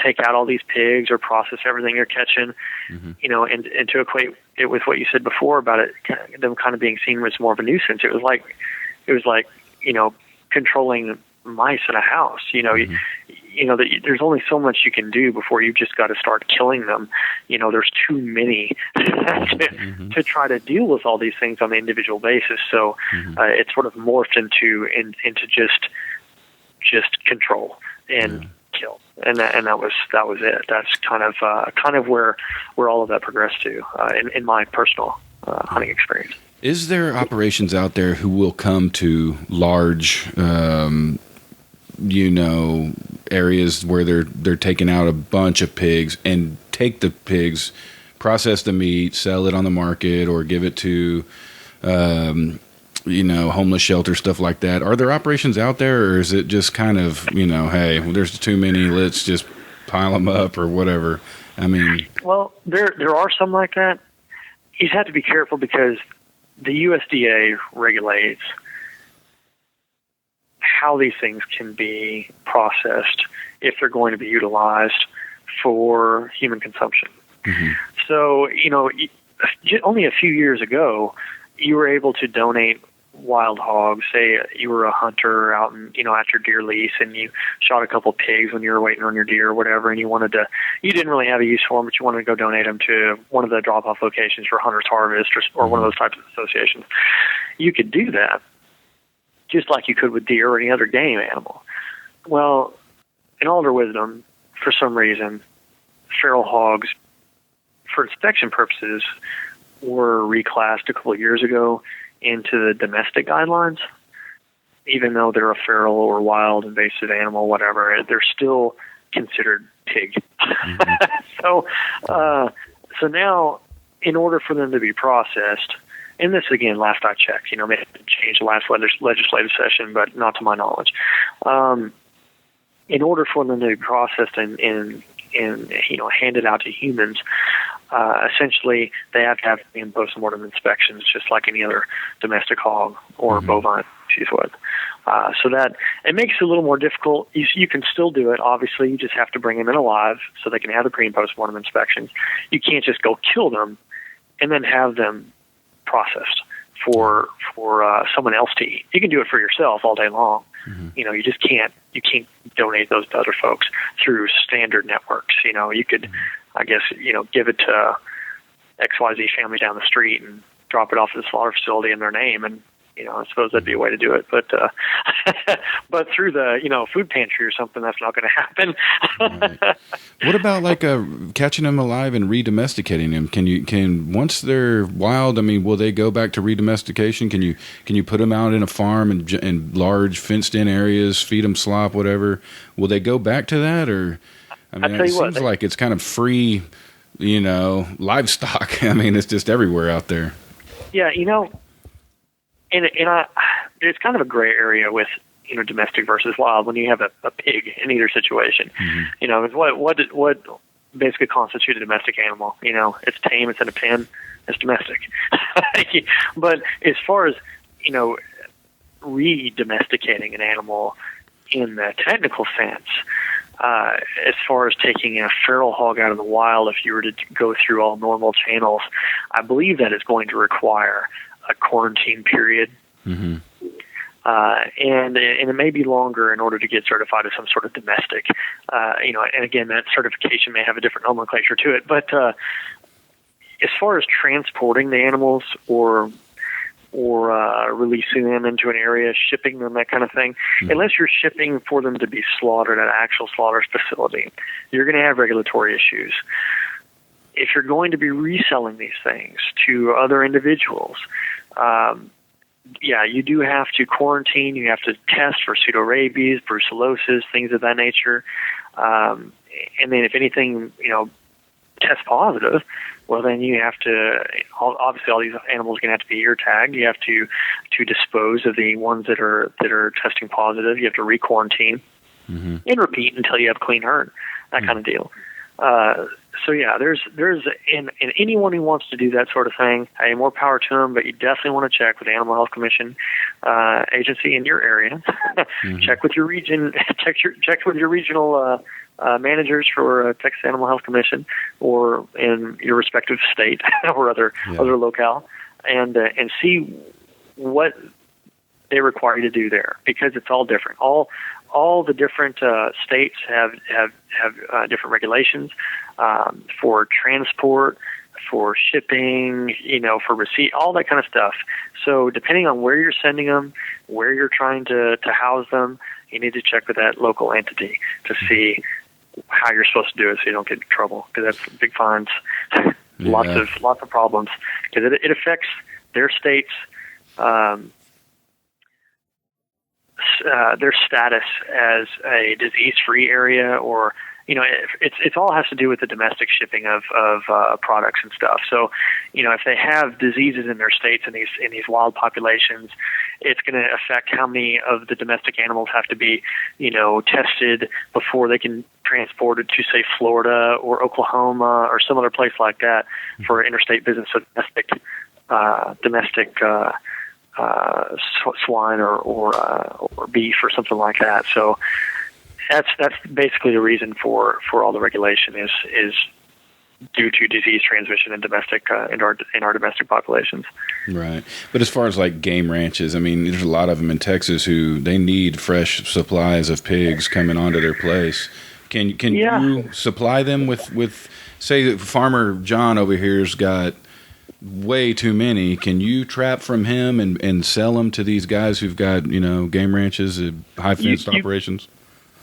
take out all these pigs or process everything you're catching. And to equate it with what you said before about it, them kind of being seen as more of a nuisance. It was like controlling mice in a house. That there's only so much you can do before you've just got to start killing them. There's too many to try to deal with all these things on an individual basis. So it's sort of morphed into just control and kill, and that was it. That's kind of where all of that progressed to in my personal hunting experience. Is there operations out there who will come to large, areas where they're taking out a bunch of pigs and take the pigs, process the meat, sell it on the market, or give it to, homeless shelter, stuff like that? Are there operations out there, or is it just kind of, hey, there's too many, let's just pile them up or whatever? I mean, well, there are some like that. You just have to be careful because the USDA regulates how these things can be processed if they're going to be utilized for human consumption. So, only a few years ago, you were able to donate wild hogs. Say you were a hunter out at your deer lease and you shot a couple pigs when you were waiting on your deer or whatever, and you didn't really have a use for them, but you wanted to go donate them to one of the drop-off locations for Hunter's Harvest or one of those types of associations. You could do that just like you could with deer or any other game animal. Well, in all their wisdom, for some reason, feral hogs, for inspection purposes, were reclassed a couple of years ago into the domestic guidelines. Even though they're a feral or wild invasive animal, whatever, they're still considered pig. So now, in order for them to be processed, and this again, last I checked, may have changed the last legislative session, but not to my knowledge. In order for them to be processed and handed out to humans, essentially they have to have post-mortem inspections, just like any other domestic hog or bovine species would. So that it makes it a little more difficult. You can still do it. Obviously, you just have to bring them in alive so they can have the pre and post-mortem inspections. You can't just go kill them and then have them processed for someone else to eat. You can do it for yourself all day long. You just can't donate those to other folks through standard networks. You could, I guess, give it to XYZ family down the street and drop it off at the slaughter facility in their name, and I suppose that'd be a way to do it. But but through the food pantry or something, that's not going to happen. Right. What about like catching them alive and redomesticating them? Can once they're wild, will they go back to redomestication? Can you put them out in a farm in large fenced in areas, feed them slop, whatever? Will they go back to that, or it seems like it's kind of free, livestock. It's just everywhere out there. Yeah, And there's kind of a gray area with domestic versus wild when you have a pig in either situation. What basically constitutes a domestic animal? It's tame, it's in a pen, it's domestic. But as far as re-domesticating an animal in the technical sense, as far as taking a feral hog out of the wild, if you were to go through all normal channels, I believe that is going to require a quarantine period. And it may be longer in order to get certified as some sort of domestic. And again, that certification may have a different nomenclature to it. But as far as transporting the animals or releasing them into an area, shipping them, that kind of thing, unless you're shipping for them to be slaughtered at an actual slaughter facility, you're going to have regulatory issues. If you're going to be reselling these things to other individuals, yeah, you do have to quarantine. You have to test for pseudorabies, brucellosis, things of that nature. And then if anything, tests positive, well, then you have to, obviously all these animals are going to have to be ear tagged. You have to dispose of the ones that are testing positive. You have to re-quarantine and repeat until you have a clean herd, that kind of deal. So yeah, there's and anyone who wants to do that sort of thing, hey, more power to them, but you definitely want to check with the Animal Health Commission agency in your area. Check with your region, check with your regional managers for Texas Animal Health Commission or in your respective state or other locale, and see what they require you to do there, because it's all different. All the different states have different regulations for transport, for shipping, for receipt, all that kind of stuff. So depending on where you're sending them, where you're trying to house them, you need to check with that local entity to see how you're supposed to do it so you don't get in trouble, because that's big fines, lots of problems, because it affects their state's their status as a disease-free area, or it's all has to do with the domestic shipping of products and stuff. So, if they have diseases in their states and these wild populations, it's going to affect how many of the domestic animals have to be, tested before they can transport it to, say, Florida or Oklahoma or some other place like that for interstate business. So domestic swine or beef or something like that. So that's basically the reason for all the regulation is due to disease transmission in domestic in our domestic populations. Right. But as far as like game ranches, I mean, there's a lot of them in Texas who they need fresh supplies of pigs coming onto their place. Can you supply them with say Farmer John over here's got way too many? Can you trap from him and sell them to these guys who've got, game ranches, high fenced operations?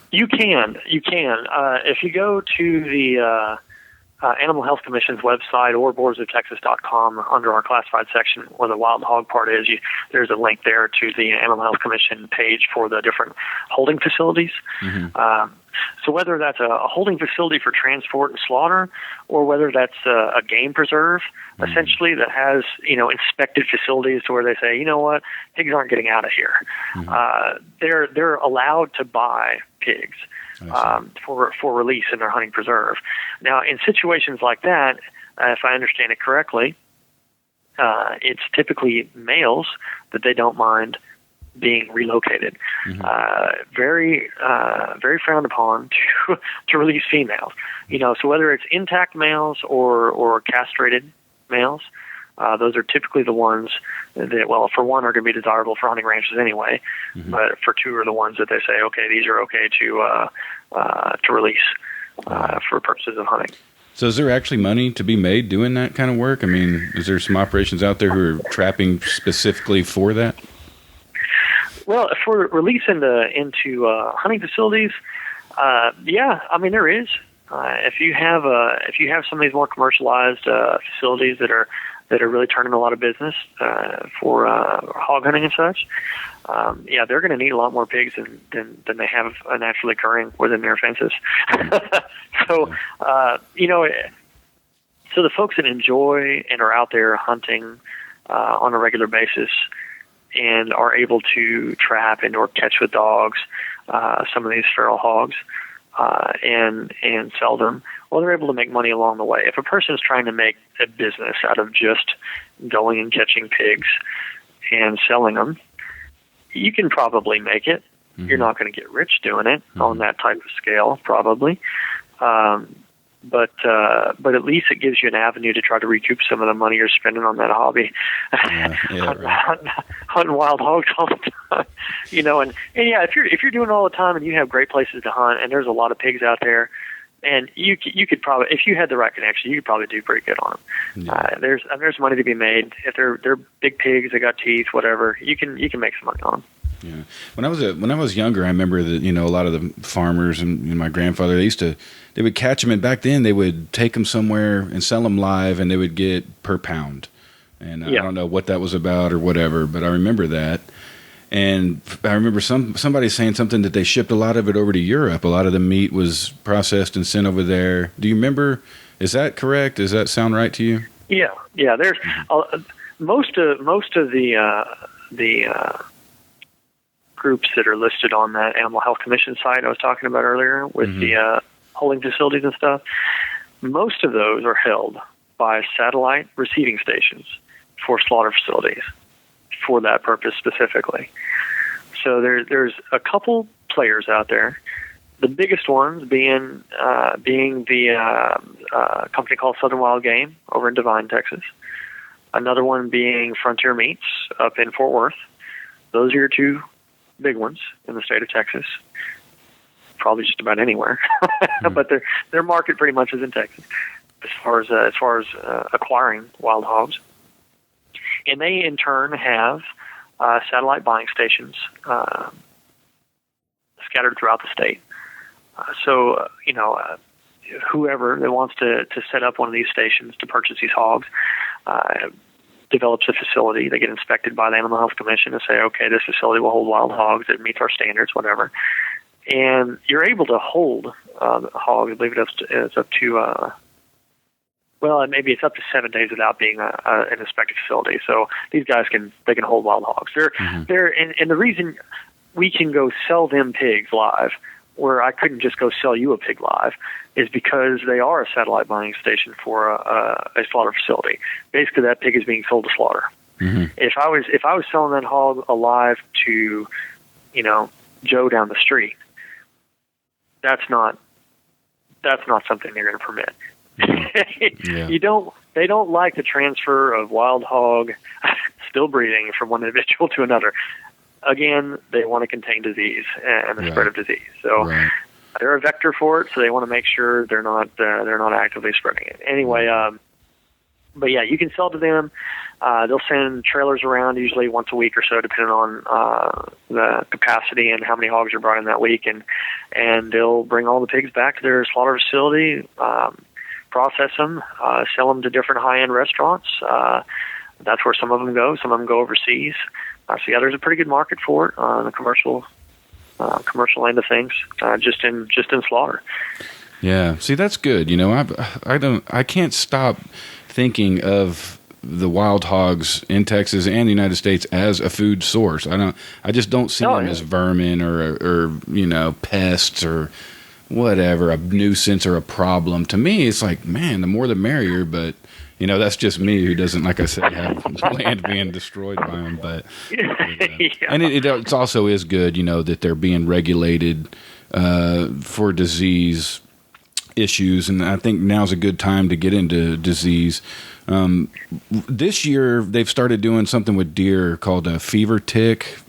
You can. If you go to the Animal Health Commission's website or boardsoftexas.com under our classified section where the wild hog part is, there's a link there to the Animal Health Commission page for the different holding facilities. So whether that's a holding facility for transport and slaughter, or whether that's a game preserve, essentially, that has inspected facilities to where they say, pigs aren't getting out of here. They're allowed to buy pigs for release in their hunting preserve. Now, in situations like that, if I understand it correctly, it's typically males that they don't mind being relocated. Very frowned upon to release females. So whether it's intact males or castrated males, those are typically the ones that, well, for one, are going to be desirable for hunting ranches anyway, but for two are the ones that they say, okay, these are okay to release for purposes of hunting. So is there actually money to be made doing that kind of work? I mean, is there some operations out there who are trapping specifically for that? Well, for release into hunting facilities, there is. If you have some of these more commercialized facilities that are really turning a lot of business for hog hunting and such, they're going to need a lot more pigs than they have naturally occurring within their fences. So so the folks that enjoy and are out there hunting on a regular basis and are able to trap and or catch with dogs some of these feral hogs and sell them, well, they're able to make money along the way. If a person is trying to make a business out of just going and catching pigs and selling them, you can probably make it. You're not going to get rich doing it on that type of scale, probably. But at least it gives you an avenue to try to recoup some of the money you're spending on that hobby, hunting wild hogs all the time. If you're doing it all the time and you have great places to hunt and there's a lot of pigs out there, and you could probably, if you had the right connection, you could probably do pretty good on them. There's money to be made if they're big pigs, they got teeth, whatever. You can make some money on them. Yeah. When I was younger, I remember that a lot of the farmers and my grandfather, they would catch them, and back then they would take them somewhere and sell them live, and they would get per pound. And I don't know what that was about or whatever, but I remember that. And I remember somebody saying something that they shipped a lot of it over to Europe. A lot of the meat was processed and sent over there. Do you remember? Is that correct? Does that sound right to you? Yeah. There's most of the groups that are listed on that Animal Health Commission site I was talking about earlier with the holding facilities and stuff. Most of those are held by satellite receiving stations for slaughter facilities for that purpose specifically. So there's a couple players out there. The biggest ones being the company called Southern Wild Game over in Devine, Texas. Another one being Frontier Meats up in Fort Worth. Those are your two big ones in the state of Texas. Probably just about anywhere, but their market pretty much is in Texas as far as acquiring wild hogs. And they, in turn, have satellite buying stations scattered throughout the state. So whoever that wants to set up one of these stations to purchase these hogs develops a facility. They get inspected by the Animal Health Commission and say, okay, this facility will hold wild hogs. It meets our standards, whatever. And you're able to hold hogs. I believe it's up to maybe it's up to 7 days without being an inspected facility. So these guys can hold wild hogs. They're and the reason we can go sell them pigs live, where I couldn't just go sell you a pig live, is because they are a satellite buying station for a slaughter facility. Basically, that pig is being sold to slaughter. If I was selling that hog alive to, Joe down the street, that's not something they're going to permit. They don't like the transfer of wild hog still breeding from one individual to another. Again, they want to contain disease and the spread of disease. So they're a vector for it. So they want to make sure they're not actively spreading it. Anyway, but yeah, you can sell to them. They'll send trailers around usually once a week or so, depending on the capacity and how many hogs are brought in that week, and they'll bring all the pigs back to their slaughter facility, process them, sell them to different high-end restaurants. That's where some of them go. Some of them go overseas. So yeah, there's a pretty good market for it on the commercial end of things, just in slaughter. Yeah, see, that's good. I can't stop thinking of the wild hogs in Texas and the United States as a food source. I just don't see them as vermin or pests or whatever, a nuisance or a problem. To me, it's like, man, the more the merrier, but that's just me who doesn't, like I said, have land being destroyed by them. But and it also is good, that they're being regulated for disease issues, and I think now's a good time to get into disease. This year, they've started doing something with deer called a fever tick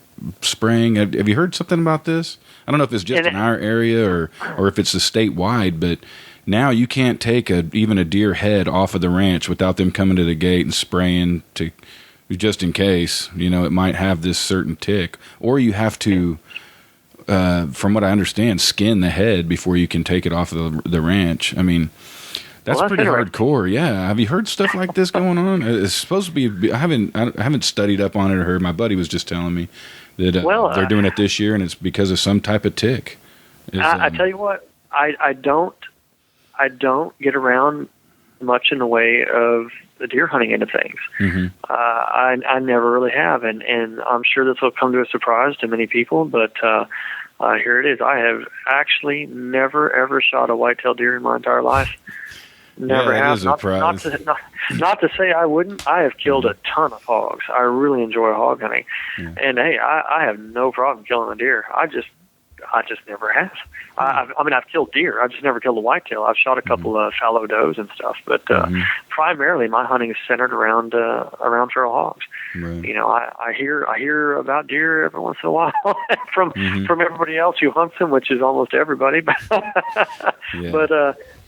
spraying. Have you heard something about this? I don't know if it's just in our area or if it's the statewide, but now you can't take even a deer head off of the ranch without them coming to the gate and spraying just in case, it might have this certain tick. Or you have to, from what I understand, skin the head before you can take it off of the ranch. I mean, that's pretty hardcore. Yeah. Have you heard stuff like this going on? It's supposed to be. I haven't studied up on it or heard. My buddy was just telling me that they're doing it this year, and it's because of some type of tick. I tell you what, I don't get around much in the way of the deer hunting end of things. I never really have, and I'm sure this will come to a surprise to many people, but here it is. I have actually never ever shot a whitetail deer in my entire life. Never have. Not to say I wouldn't. I have killed a ton of hogs. I really enjoy hog hunting, and hey, I have no problem killing a deer. I just never have. I've killed deer. I've just never killed a whitetail. I've shot a couple of fallow does and stuff, but primarily my hunting is centered around feral hogs. Right. I hear about deer every once in a while from everybody else who hunts them, which is almost everybody.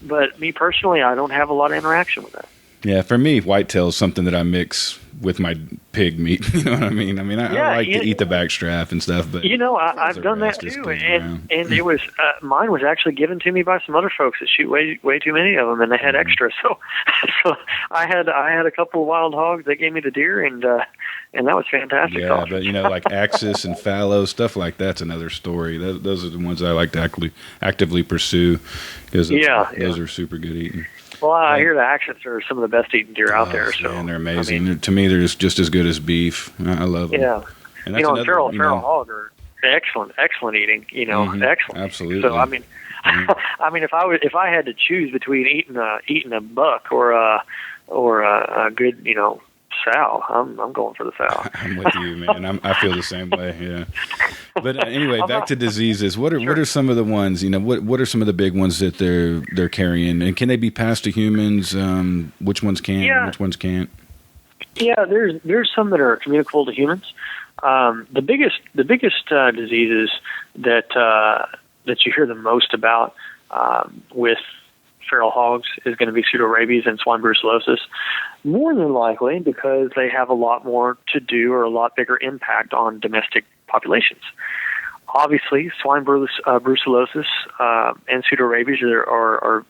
But me personally, I don't have a lot of interaction with that. Yeah, for me, whitetail is something that I mix with my pig meat. You know what I mean? I like to eat the backstrap and stuff, but I've done that too, and it was mine was actually given to me by some other folks that shoot way too many of them, and they had extra. So I had a couple of wild hogs. They gave me the deer, and that was fantastic. Yeah, but like Axis and fallow stuff like that's another story. Those are the ones I like to actively pursue because those are super good eating. Well, I hear the Axis are some of the best eating deer out there. So man, they're amazing. To me, they're just as good as beef. I love them. Yeah, and that's feral hog are excellent eating. Excellent. Absolutely. So I mean, if I had to choose between eating a buck or a good sow, I'm going for the sow. I'm with you, man. I feel the same way. Yeah. But anyway, back to diseases. What are some of the ones? What are some of the big ones that they're carrying, and can they be passed to humans? Which ones can? Yeah. Which ones can't? Yeah, there's some that are communicable to humans. The biggest diseases that you hear the most about with feral hogs is going to be pseudorabies and swine brucellosis, more than likely because they have a lot more to do or a lot bigger impact on domestic populations. Obviously, swine brucellosis and pseudorabies are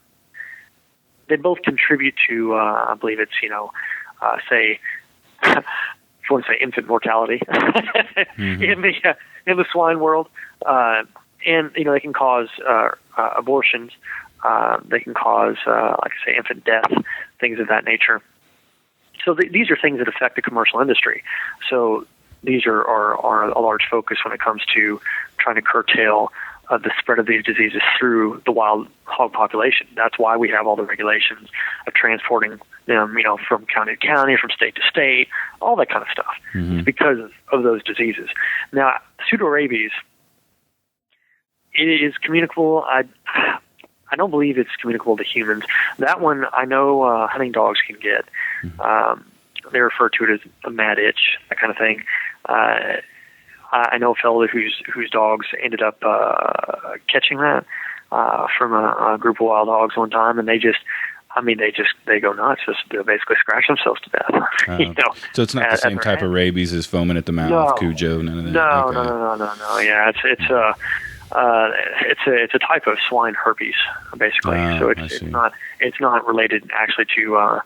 they both contribute to I believe it's say if you want to say infant mortality in the swine world, and they can cause abortions. They can cause, like I say, infant death, things of that nature. So these are things that affect the commercial industry. So these are a large focus when it comes to trying to curtail the spread of these diseases through the wild hog population. That's why we have all the regulations of transporting them, from county to county, from state to state, all that kind of stuff. Mm-hmm. It's because of those diseases. Now, pseudorabies, it is communicable. I don't believe it's communicable to humans. That one I know hunting dogs can get. They refer to it as a mad itch, that kind of thing. I know a fellow whose dogs ended up catching that from a group of wild hogs one time, and they go nuts. They basically scratch themselves to death. So it's not the same type of rabies as foaming at the mouth, Cujo, none of that. No. Yeah, it's a type of swine herpes, basically. So it's not related actually to a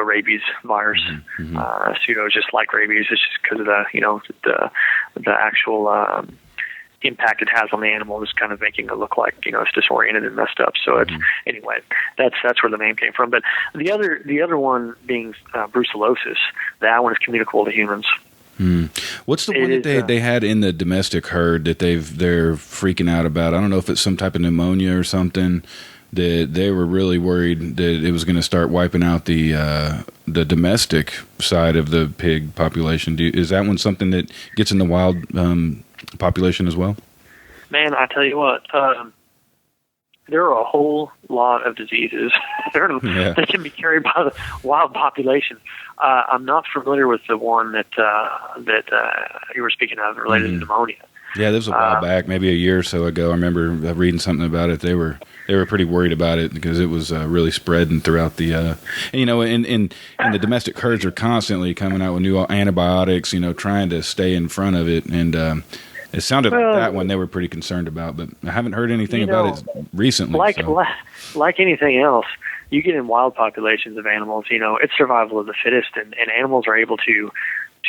rabies virus. Mm-hmm. Pseudo is just like rabies. It's just because of the actual impact it has on the animal is kind of making it look like it's disoriented and messed up. So it's anyway, that's where the name came from. But the other one being brucellosis, that one is communicable to humans. What's the one that they had in the domestic herd that they're freaking out about? I don't know if it's some type of pneumonia or something that they were really worried that it was going to start wiping out the domestic side of the pig population. Is that one something that gets in the wild population as well? Man, I tell you what, there are a whole lot of diseases that can be carried by the wild population. I'm not familiar with the one that you were speaking of related to pneumonia. Yeah, this was a while back, maybe a year or so ago. I remember reading something about it. They were pretty worried about it because it was really spreading throughout the. And the domestic herds are constantly coming out with new antibiotics. Trying to stay in front of it, and it sounded like that one they were pretty concerned about. But I haven't heard anything about it recently. Like anything else, you get in wild populations of animals. It's survival of the fittest, and animals are able to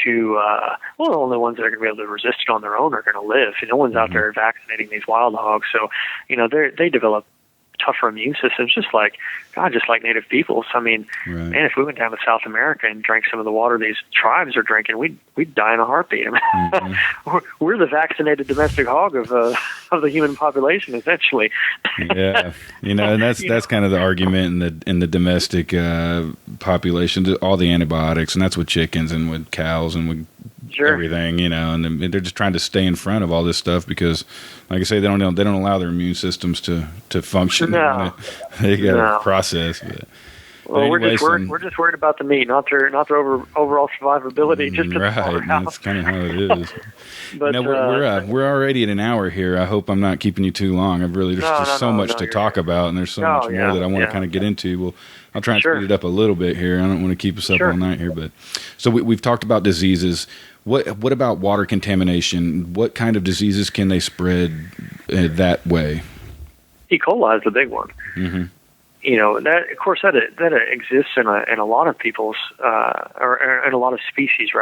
the only ones that are going to be able to resist it on their own are going to live. No one's out there vaccinating these wild hogs, so they develop tougher immune systems, just like native peoples. I mean, man, if we went down to South America and drank some of the water these tribes are drinking, we'd die in a heartbeat. I mean, we're the vaccinated domestic hog of the human population, essentially. Yeah, and that's kind of the argument in the domestic population, all the antibiotics, and that's with chickens and with cows and with everything, and they're just trying to stay in front of all this stuff because, like I say, they don't allow their immune systems to function. No. They got to process. But. Well, we're just worried about the meat, not their overall survivability. Just right. That's kind of how it is. But we're already at an hour here. I hope I'm not keeping you too long. There's just so much to talk about, and there's so much more that I want to kind of get into. Well, I'll try and speed it up a little bit here. I don't want to keep us up all night here, but so we've talked about diseases. What about water contamination? What kind of diseases can they spread that way? E. coli is the big one. Mm-hmm. That of course that exists in a lot of people's or in a lot of species GI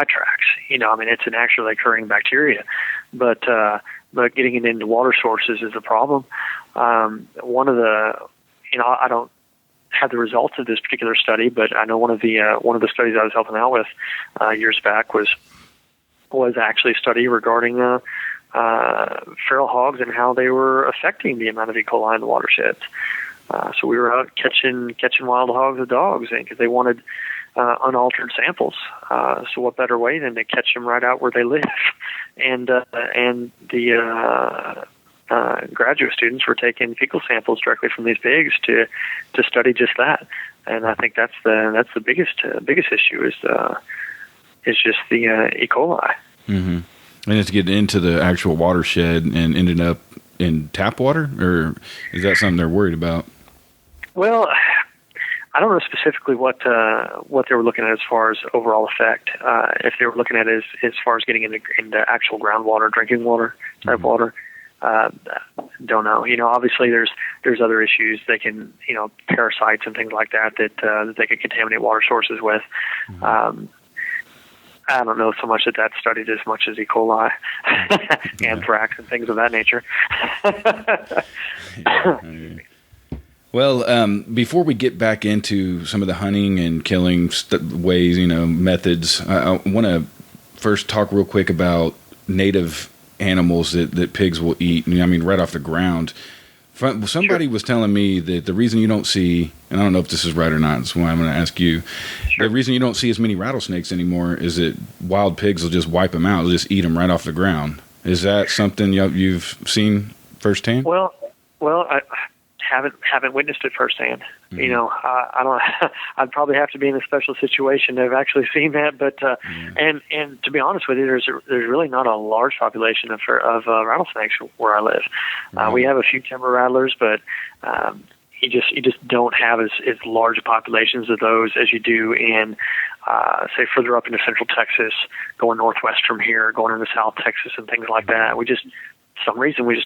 tracts. It's an actually occurring bacteria, but getting it into water sources is a problem. One of the I don't have the results of this particular study, but I know one of the studies I was helping out with years back was actually a study regarding feral hogs and how they were affecting the amount of E. coli in the watersheds. So we were out catching wild hogs and dogs because they wanted unaltered samples. So what better way than to catch them right out where they live? And the graduate students were taking fecal samples directly from these pigs to study just that. And I think that's the biggest issue is just the E. coli. Mm-hmm. And it's getting into the actual watershed and ended up in tap water, or is that something they're worried about? Well, I don't know specifically what they were looking at as far as overall effect. If they were looking at it as far as getting into actual groundwater, drinking water type water, don't know. Obviously there's other issues. They can, parasites and things like that they could contaminate water sources with. Mm-hmm. I don't know so much that studied as much as E. coli, anthrax, and things of that nature. Well, before we get back into some of the hunting and killing ways, methods, I want to first talk real quick about native animals that pigs will eat. Right off the ground. Somebody was telling me that the reason you don't see, and I don't know if this is right or not, that's why I'm going to ask you, the reason you don't see as many rattlesnakes anymore is that wild pigs will just wipe them out. They'll just eat them right off the ground. Is that something you've seen firsthand? Well, I haven't witnessed it firsthand. Mm-hmm. I don't. I'd probably have to be in a special situation to have actually seen that. But and to be honest with you, there's really not a large population of rattlesnakes where I live. Mm-hmm. We have a few timber rattlers, but you just don't have as large populations of those as you do in say further up into Central Texas, going northwest from here, going into South Texas and things like that. For some reason we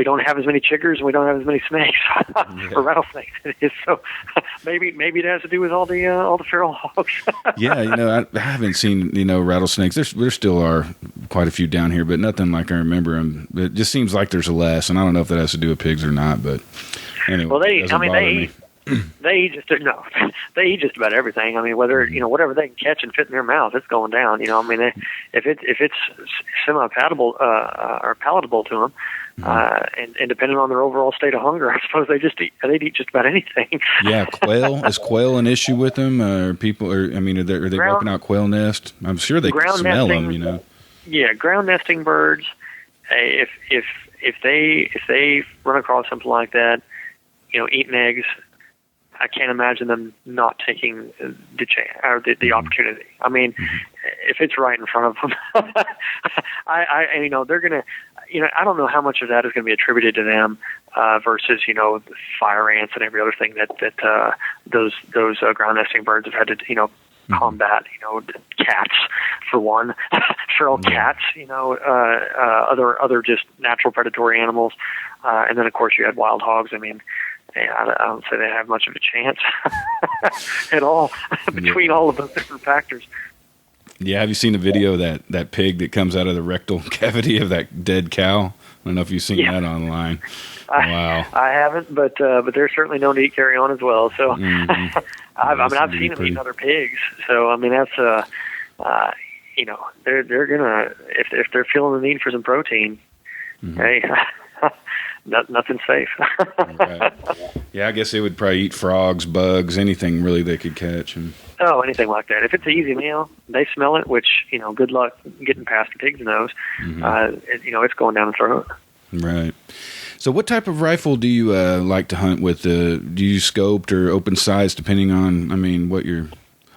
don't have as many chiggers and we don't have as many snakes or rattlesnakes. So maybe it has to do with all the feral hogs. Yeah, I haven't seen rattlesnakes. There still are quite a few down here, but nothing like I remember them. It just seems like there's less, and I don't know if that has to do with pigs or not. But anyway, well, they eat just about everything. Whether whatever they can catch and fit in their mouth, it's going down. If it's semi-palatable or palatable to them, and depending on their overall state of hunger, I suppose they'd eat just about anything. Yeah, quail is quail an issue with them? Are they wiping out quail nests? I'm sure they can smell them. Yeah, ground nesting birds. If they run across something like that, eating eggs, I can't imagine them not taking the chance or the opportunity. If it's right in front of them, they're gonna. I don't know how much of that is going to be attributed to them versus fire ants and every other thing that those ground nesting birds have had to combat. Cats for one, feral cats. Other just natural predatory animals, and then of course you had wild hogs. I don't say they have much of a chance at all between all of those different factors. Yeah, have you seen the video of that pig that comes out of the rectal cavity of that dead cow? I don't know if you've seen that online. Wow. I haven't, but they're certainly known to eat carrion as well. So I've seen them eat other pigs. So that's they're gonna if they're feeling the need for some protein, hey. Nothing's safe. Right. Yeah, I guess they would probably eat frogs, bugs, anything really they could catch. Anything like that. If it's an easy meal, they smell it, which, good luck getting past the pig's nose. Mm-hmm. It's going down the throat. Right. So what type of rifle do you like to hunt with? Do you use scoped or open sights, depending on, I mean, what you're...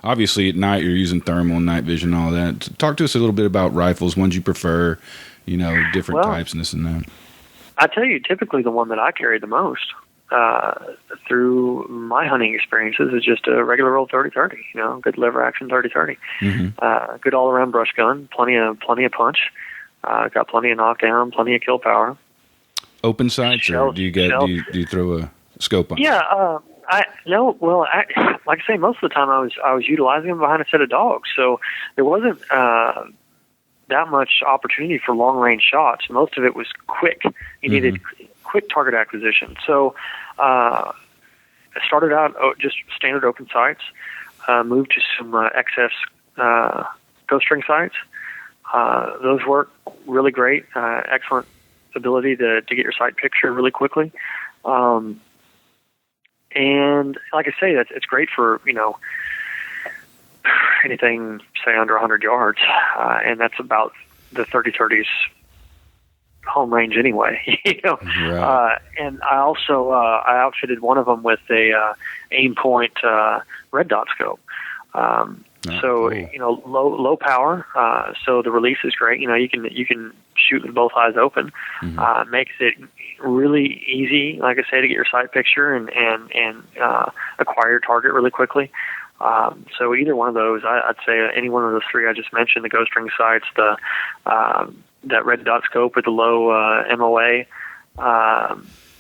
Obviously, at night, you're using thermal and night vision and all that. Talk to us a little bit about rifles, ones you prefer, different types and this and that. I tell you, typically the one that I carry the most through my hunting experiences is just a regular old 30-30, good lever action 30-30. Mm-hmm. Good all-around brush gun, plenty of punch, got plenty of knockdown, plenty of kill power. Open sights, or do you throw a scope on? Yeah, like I say, most of the time I was utilizing them behind a set of dogs, so there wasn't that much opportunity for long range shots. Most of it was quick. You needed quick target acquisition. So I started out just standard open sights, moved to some XS ghost string sights. Those work really great. Excellent ability to get your sight picture really quickly. And like I say, it's great for, anything, say, under 100 yards. And that's about the 30-30's home range anyway, Right. And I also, I outfitted one of them with a aim point red dot scope. So, cool. Low power. So the release is great. You can shoot with both eyes open. Makes it really easy, like I say, to get your sight picture and acquire your target really quickly. So either one of those, I'd say any one of those three I just mentioned, the ghost string sights, that red dot scope with the low MOA,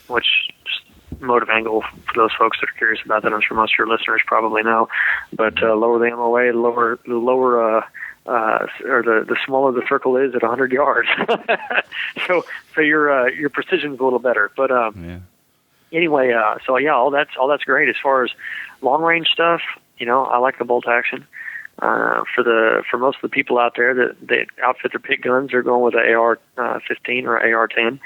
which mode of angle for those folks that are curious about that. I'm sure most of your listeners probably know, but lower the MOA, the lower or the smaller the circle is at 100 yards. so your precision's a little better. But anyway, all that's great as far as long range stuff. I like the bolt action. For most of the people out there that outfit their pig guns, they're going with a AR-15 or AR-10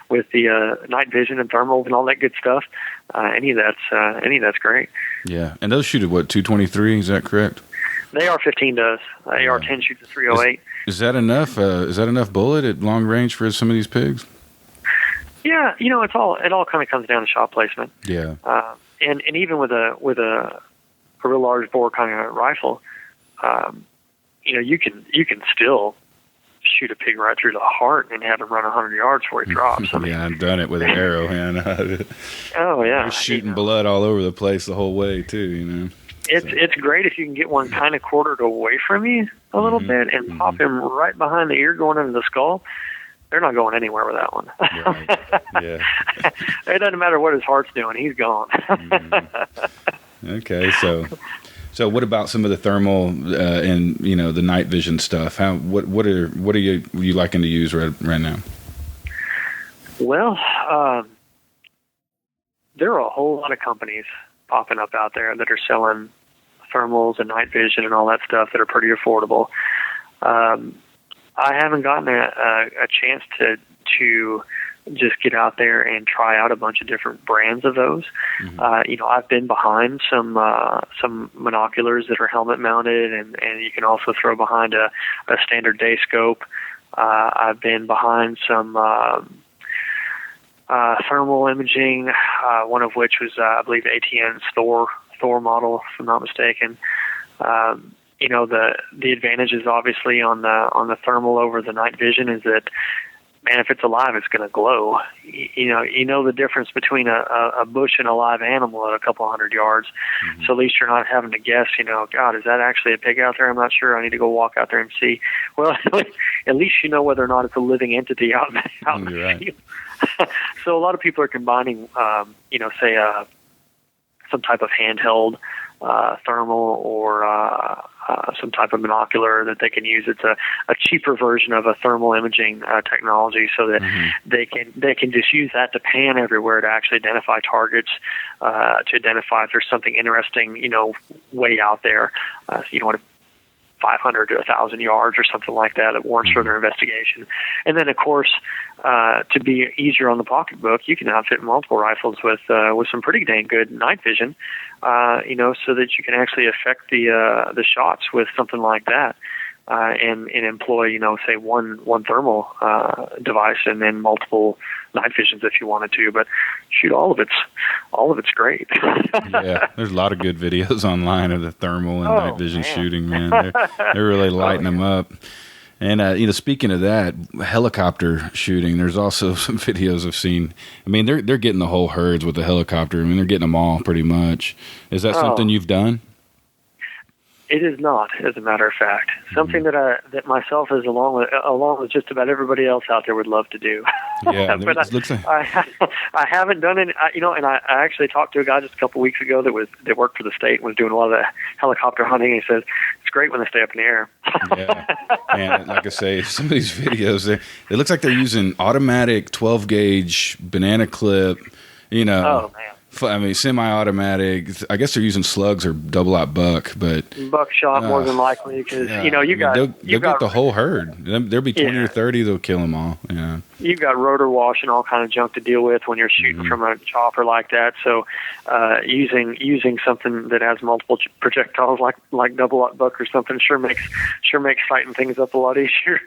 with the night vision and thermals and all that good stuff. Any of that's great. Yeah, and those shoot at what, 223? Is that correct? The AR-15 does. AR-10 shoots at 308. Is that enough? Is that enough bullet at long range for some of these pigs? Yeah, it all kind of comes down to shot placement. Yeah. And even with a real large bore kind of rifle, you can still shoot a pig right through the heart and have him run 100 yards before he drops. Yeah, I've done it with an arrow, man. Oh yeah, they're shooting blood all over the place the whole way too. It's great if you can get one kind of quartered away from you a little bit and pop him right behind the ear going into the skull. They're not going anywhere with that one. Right. Yeah. It doesn't matter what his heart's doing; he's gone. Okay, so what about some of the thermal and the night vision stuff? What are you liking to use right now? Well, there are a whole lot of companies popping up out there that are selling thermals and night vision and all that stuff that are pretty affordable. I haven't gotten a chance to just get out there and try out a bunch of different brands of those. I've been behind some monoculars that are helmet mounted, and you can also throw behind a standard day scope. I've been behind some thermal imaging, one of which was I believe ATN's Thor model, if I'm not mistaken. The advantages obviously on the thermal over the night vision is that, man, if it's alive, it's going to glow. You know the difference between a bush and a live animal at a couple hundred yards. So at least you're not having to guess, God, is that actually a pig out there? I'm not sure. I need to go walk out there and see. Well, at least you know whether or not it's a living entity out in the field. So a lot of people are combining, say some type of handheld thermal or some type of binocular that they can use. It's a cheaper version of a thermal imaging technology, so that they can just use that to pan everywhere to actually identify targets, to identify if there's something interesting, way out there. What 500 to 1,000 yards or something like that warrants further investigation. And then, of course, to be easier on the pocketbook, you can outfit multiple rifles with some pretty dang good night vision, so that you can actually affect the shots with something like that. and employ, say one thermal device and then multiple night visions if you wanted to. But shoot, all of it's great. Yeah, there's a lot of good videos online of the thermal and night vision shooting. Man, they're really lighting them up. And speaking of that, helicopter shooting, there's also some videos I've seen. I mean, they're getting the whole herds with the helicopter. I mean, they're getting them all pretty much. Is that something you've done? It is not, as a matter of fact, something that myself, is along with just about everybody else out there, would love to do. Yeah, but I haven't done it. And I actually talked to a guy just a couple weeks ago that worked for the state and was doing a lot of the helicopter hunting. And he says it's great when they stay up in the air. Yeah, and like I say, some of these videos, it looks like they're using automatic 12 gauge banana clip. Oh man. I mean, semi-automatic. I guess they're using slugs or double-aught buck, but buckshot more than likely, because they'll get the whole herd. There'll be 20 or 30. They'll kill them all. Yeah, you've got rotor wash and all kind of junk to deal with when you're shooting from a chopper like that. So, using something that has multiple projectiles like double-aught buck or something sure makes sighting things up a lot easier.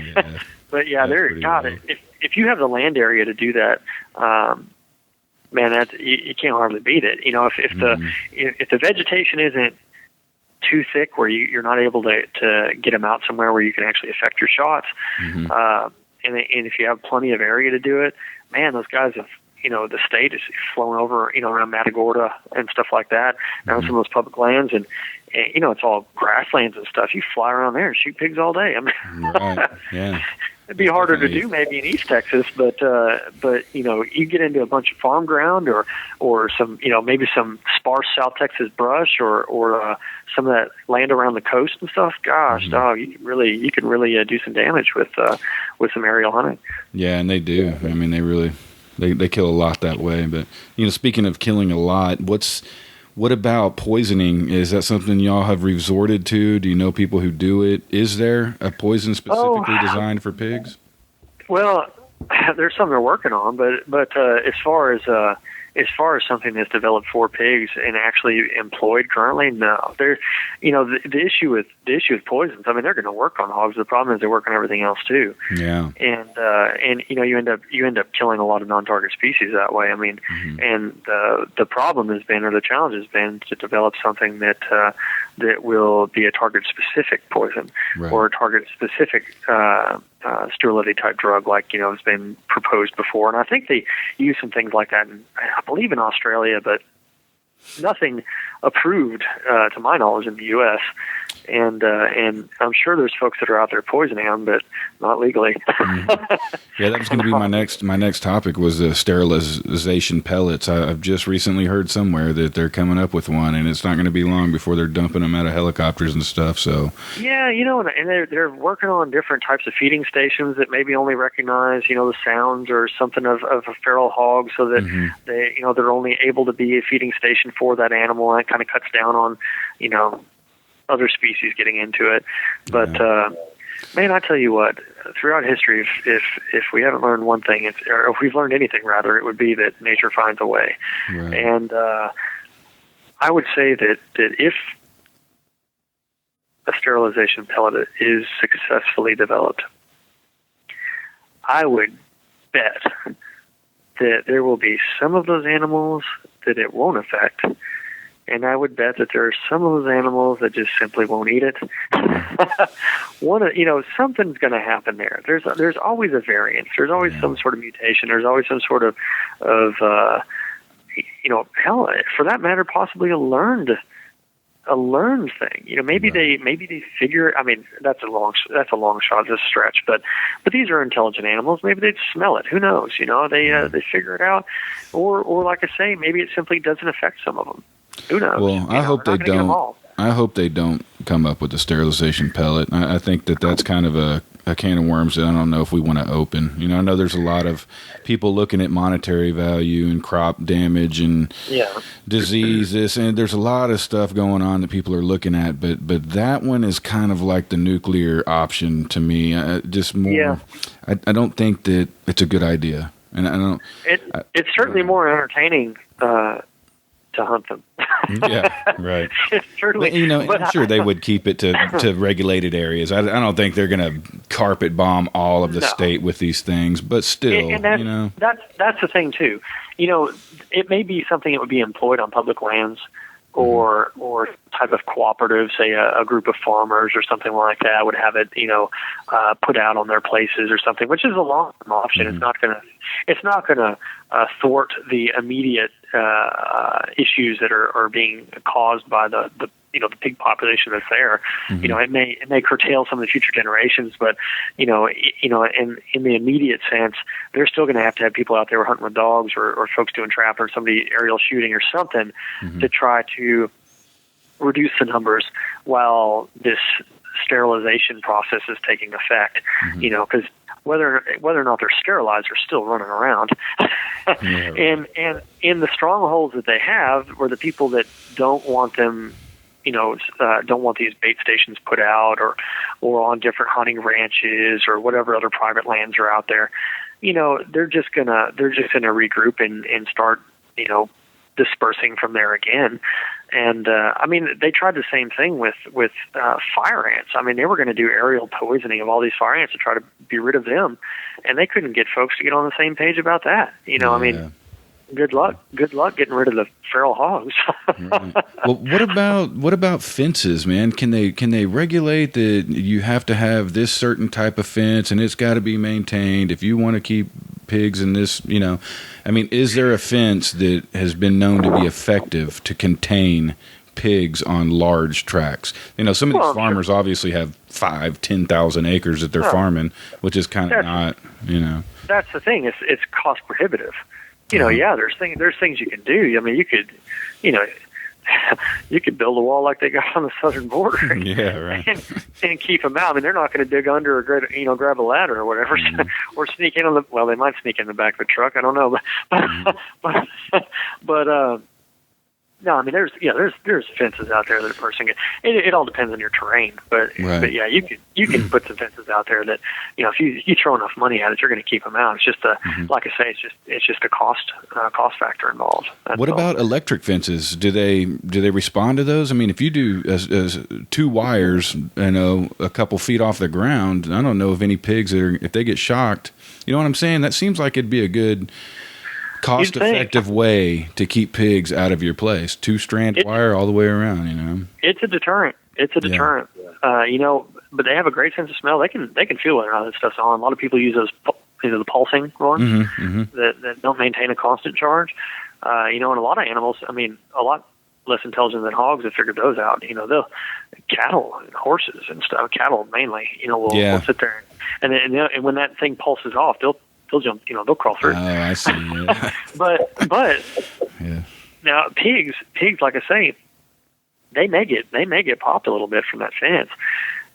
Yeah, but yeah, if you have the land area to do that. Man, you can't hardly beat it. If the vegetation isn't too thick where you're not able to get them out somewhere where you can actually affect your shots, and if you have plenty of area to do it, man, those guys have. The state is flown over, around Matagorda and stuff like that, around some of those public lands, and it's all grasslands and stuff. You fly around there and shoot pigs all day. I mean, right? Yeah. It'd be harder to do maybe in East Texas, but you get into a bunch of farm ground or some maybe some sparse South Texas brush or some of that land around the coast and stuff. Gosh, dog, you can really do some damage with some aerial hunting. Yeah, and they do. I mean, they kill a lot that way. But speaking of killing a lot, what about poisoning? Is that something y'all have resorted to? Do you know people who do it? Is there a poison specifically designed for pigs? Well, there's something they're working on, but as far as something that's developed for pigs and actually employed currently, no. The issue with poisons. I mean, they're going to work on hogs. The problem is they work on everything else too. Yeah. And you end up killing a lot of non-target species that way. I mean, and the problem has been, or the challenge has been, to develop something that will be a target-specific poison, right, or a target-specific sterility type drug, like has been proposed before. And I think they use some things like that, I believe, in Australia, but nothing approved to my knowledge in the U.S. And I'm sure there's folks that are out there poisoning them, but not legally. Yeah, that was going to be my next topic, was the sterilization pellets. I've just recently heard somewhere that they're coming up with one, and it's not going to be long before they're dumping them out of helicopters and stuff. So yeah, and they're working on different types of feeding stations that maybe only recognize the sounds or something of a feral hog, so that they're only able to be a feeding station for that animal, and it kind of cuts down on other species getting into it. But man, I tell you what, throughout history, if we haven't learned one thing, or if we've learned anything rather, it would be that nature finds a way. Right. And I would say that if a sterilization pellet is successfully developed, I would bet that there will be some of those animals that it won't affect, and I would bet that there are some of those animals that just simply won't eat it. Something's going to happen there. There's always a variance. There's always some sort of mutation. There's always some sort of hell, for that matter, possibly a learned thing. Maybe they figure. I mean, that's a long shot, just a stretch. But these are intelligent animals. Maybe they'd smell it. Who knows? They figure it out, or like I say, maybe it simply doesn't affect some of them. Who knows? Well, I hope they don't. I hope they don't come up with the sterilization pellet. I think that's kind of a can of worms that I don't know if we want to open. I know there's a lot of people looking at monetary value and crop damage and disease, and there's a lot of stuff going on that people are looking at. But that one is kind of like the nuclear option to me. I don't think that it's a good idea, and I don't. It's certainly more entertaining to hunt them. Yeah, right. Certainly, I'm sure they would keep it to regulated areas. I don't think they're going to carpet bomb all of the state with these things, but still, and that's the thing too. It may be something that would be employed on public lands, or type of cooperative, say a group of farmers or something like that would have it, put out on their places or something, which is a long-term option. Mm-hmm. It's not gonna thwart the immediate issues that are being caused by the pig population that's there. Mm-hmm. It may curtail some of the future generations, but in the immediate sense, they're still going to have people out there hunting with dogs, or folks doing trap, or somebody aerial shooting or something to try to reduce the numbers while this sterilization process is taking effect. Because whether or not they're sterilized, they're still running around. Yeah, right. And in the strongholds that they have, where the people that don't want them, don't want these bait stations put out, or on different hunting ranches or whatever other private lands are out there, they're just gonna regroup and start, dispersing from there again. And they tried the same thing with fire ants. They were going to do aerial poisoning of all these fire ants to try to be rid of them, and they couldn't get folks to get on the same page about that. Good luck getting rid of the feral hogs. Right. Well, what about fences, man? Can they regulate that you have to have this certain type of fence and it's got to be maintained if you want to keep pigs in this, is there a fence that has been known to be effective to contain pigs on large tracts? Some of these farmers obviously have 5,000-10,000 acres that they're farming, which is kind of not, That's the thing. It's cost prohibitive. There's things you can do. You could, you could build a wall like they got on the southern border. Yeah, right. and keep them out. They're not going to dig under or grab a ladder or whatever, or sneak in they might sneak in the back of the truck. I don't know, but no, there's fences out there that a person can. It all depends on your terrain, but right. But yeah, you can put some fences out there that if you throw enough money at it, you're going to keep them out. It's just like I say, it's just a cost factor involved. What about electric fences? Do they respond to those? If you do as 2 wires, a couple feet off the ground, I don't know of any pigs if they get shocked. You know what I'm saying? That seems like it'd be a good cost-effective way to keep pigs out of your place. 2-strand wire all the way around. It's a deterrent. Yeah. But they have a great sense of smell. They can feel whether or not this stuff's on. A lot of people use those, the pulsing ones that don't maintain a constant charge. And a lot of animals, a lot less intelligent than hogs have figured those out. They'll cattle and horses and stuff. Cattle mainly, will sit there and when that thing pulses off, they'll jump, they'll crawl through. Oh, I see. Yeah. but yeah. Now pigs, like I say, they may get popped a little bit from that fence,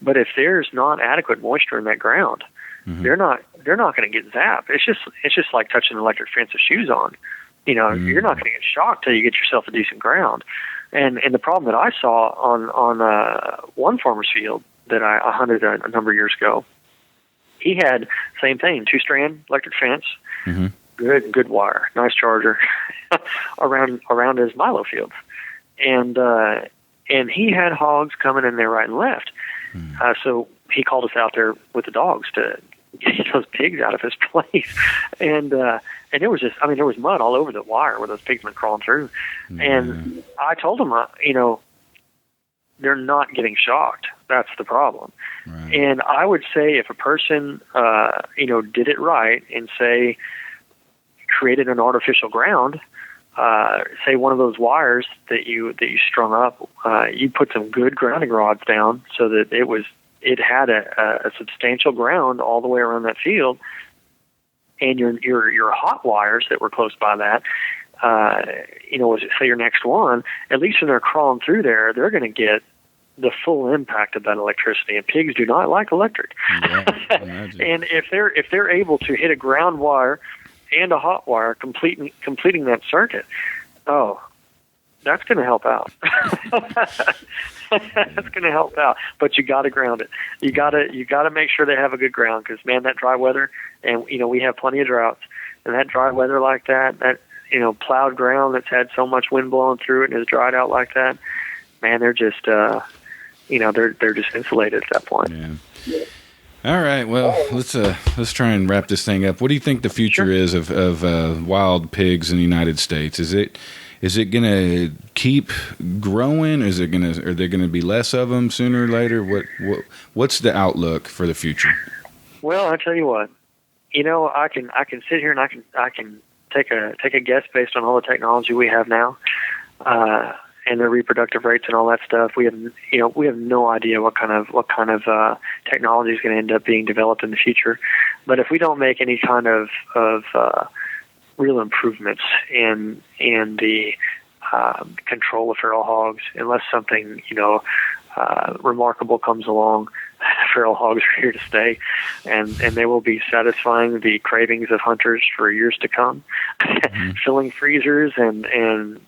but if there's not adequate moisture in that ground, they're not going to get zapped. It's just like touching an electric fence with shoes on. You're not going to get shocked till you get yourself a decent ground. And the problem that I saw on one farmer's field that I hunted a number of years ago, he had same thing, 2-strand electric fence, good wire, nice charger around his milo fields, and he had hogs coming in there right and left. So he called us out there with the dogs to get those pigs out of his place, and there was there was mud all over the wire where those pigs went crawling through, and I told him, they're not getting shocked. That's the problem. Right. And I would say if a person, did it right and say created an artificial ground, say one of those wires that you strung up, you put some good grounding rods down so that it had a substantial ground all the way around that field, and your hot wires that were close by that, say your next one, at least when they're crawling through there, they're going to get the full impact of that electricity, and pigs do not like electric. Yeah, and if they're able to hit a ground wire and a hot wire, completing that circuit, that's going to help out. That's going to help out. But you got to ground it. You got to make sure they have a good ground, because man, that dry weather, and we have plenty of droughts, and that dry weather like that plowed ground that's had so much wind blowing through it and has dried out like that, man, they're just they're just insulated at that point. Yeah. All right. Well, let's try and wrap this thing up. What do you think the future is of wild pigs in the United States? Is it going to keep growing? Are there going to be less of them sooner or later? What's the outlook for the future? Well, I tell you what, I can sit here and I can take a guess based on all the technology we have now, and their reproductive rates and all that stuff. We have no idea what kind of technology is going to end up being developed in the future. But if we don't make any kind of real improvements in the control of feral hogs, unless something remarkable comes along, feral hogs are here to stay, and they will be satisfying the cravings of hunters for years to come, filling freezers and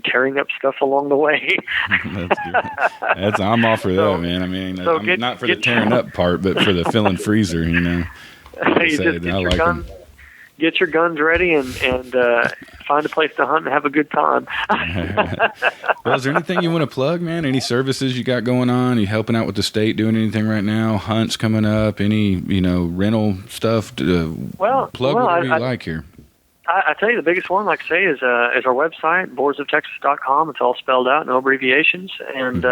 tearing up stuff along the way. That's good. I'm all for that, man. I mean, I'm not for the tearing up part, but for the filling freezer, Get your guns ready and find a place to hunt and have a good time. Well, is there anything you want to plug, man? Any services you got going on? Are you helping out with the state, doing anything right now? Hunts coming up? Any rental stuff? Plug whatever you like here. I tell you, the biggest one, like I say, is our website, boardsoftexas.com. It's all spelled out, no abbreviations. And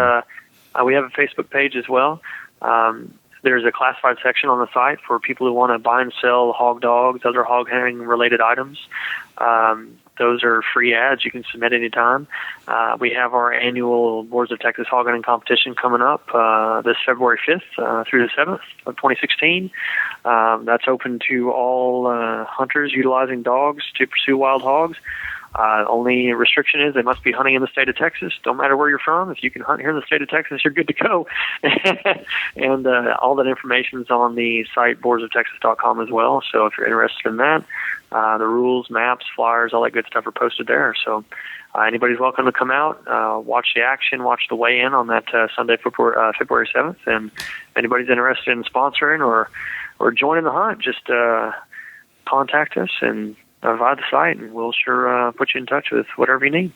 we have a Facebook page as well. There's a classified section on the site for people who want to buy and sell hog dogs, other hog hunting related items. Those are free ads you can submit anytime. We have our annual Boards of Texas Hog Hunting Competition coming up this February 5th through the 7th of 2016. That's open to all hunters utilizing dogs to pursue wild hogs. Only restriction is they must be hunting in the state of Texas. Don't matter where you're from. If you can hunt here in the state of Texas, you're good to go. And all that information is on the site, boardsoftexas.com as well. So if you're interested in that, the rules, maps, flyers, all that good stuff are posted there. So anybody's welcome to come out, watch the action, watch the weigh-in on that Sunday, February 7th. And if anybody's interested in sponsoring or joining the hunt, just contact us and via the site, and we'll sure put you in touch with whatever you need.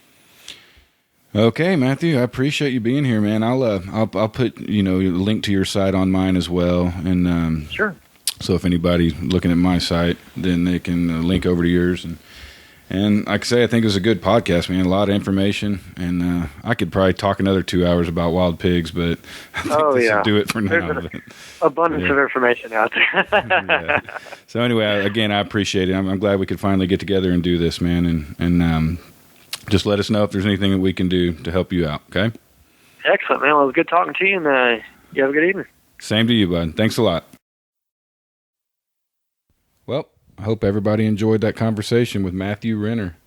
Okay, Matthew, I appreciate you being here, man. I'll put a link to your site on mine as well, and sure. So if anybody looking at my site, then they can link over to yours. And like I say, I think it was a good podcast, man. A lot of information, and I could probably talk another 2 hours about wild pigs, but I think this will do it for now. There's an abundance of information out there. Yeah. So anyway, again, I appreciate it. I'm glad we could finally get together and do this, man. And just let us know if there's anything that we can do to help you out, okay? Excellent, man. Well, it was good talking to you, and you have a good evening. Same to you, bud. Thanks a lot. Well, I hope everybody enjoyed that conversation with Matthew Renner.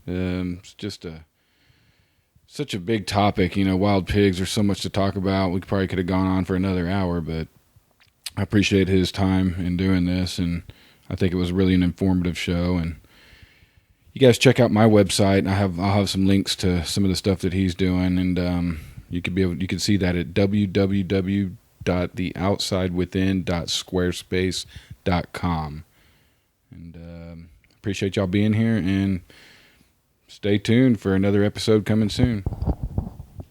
It's just such a big topic. Wild pigs, there's so much to talk about. We probably could have gone on for another hour, but I appreciate his time in doing this, and I think it was really an informative show. And you guys check out my website. I'll have some links to some of the stuff that he's doing, and you can see that at www.theoutsidewithin.squarespace.com. And appreciate y'all being here, and stay tuned for another episode coming soon.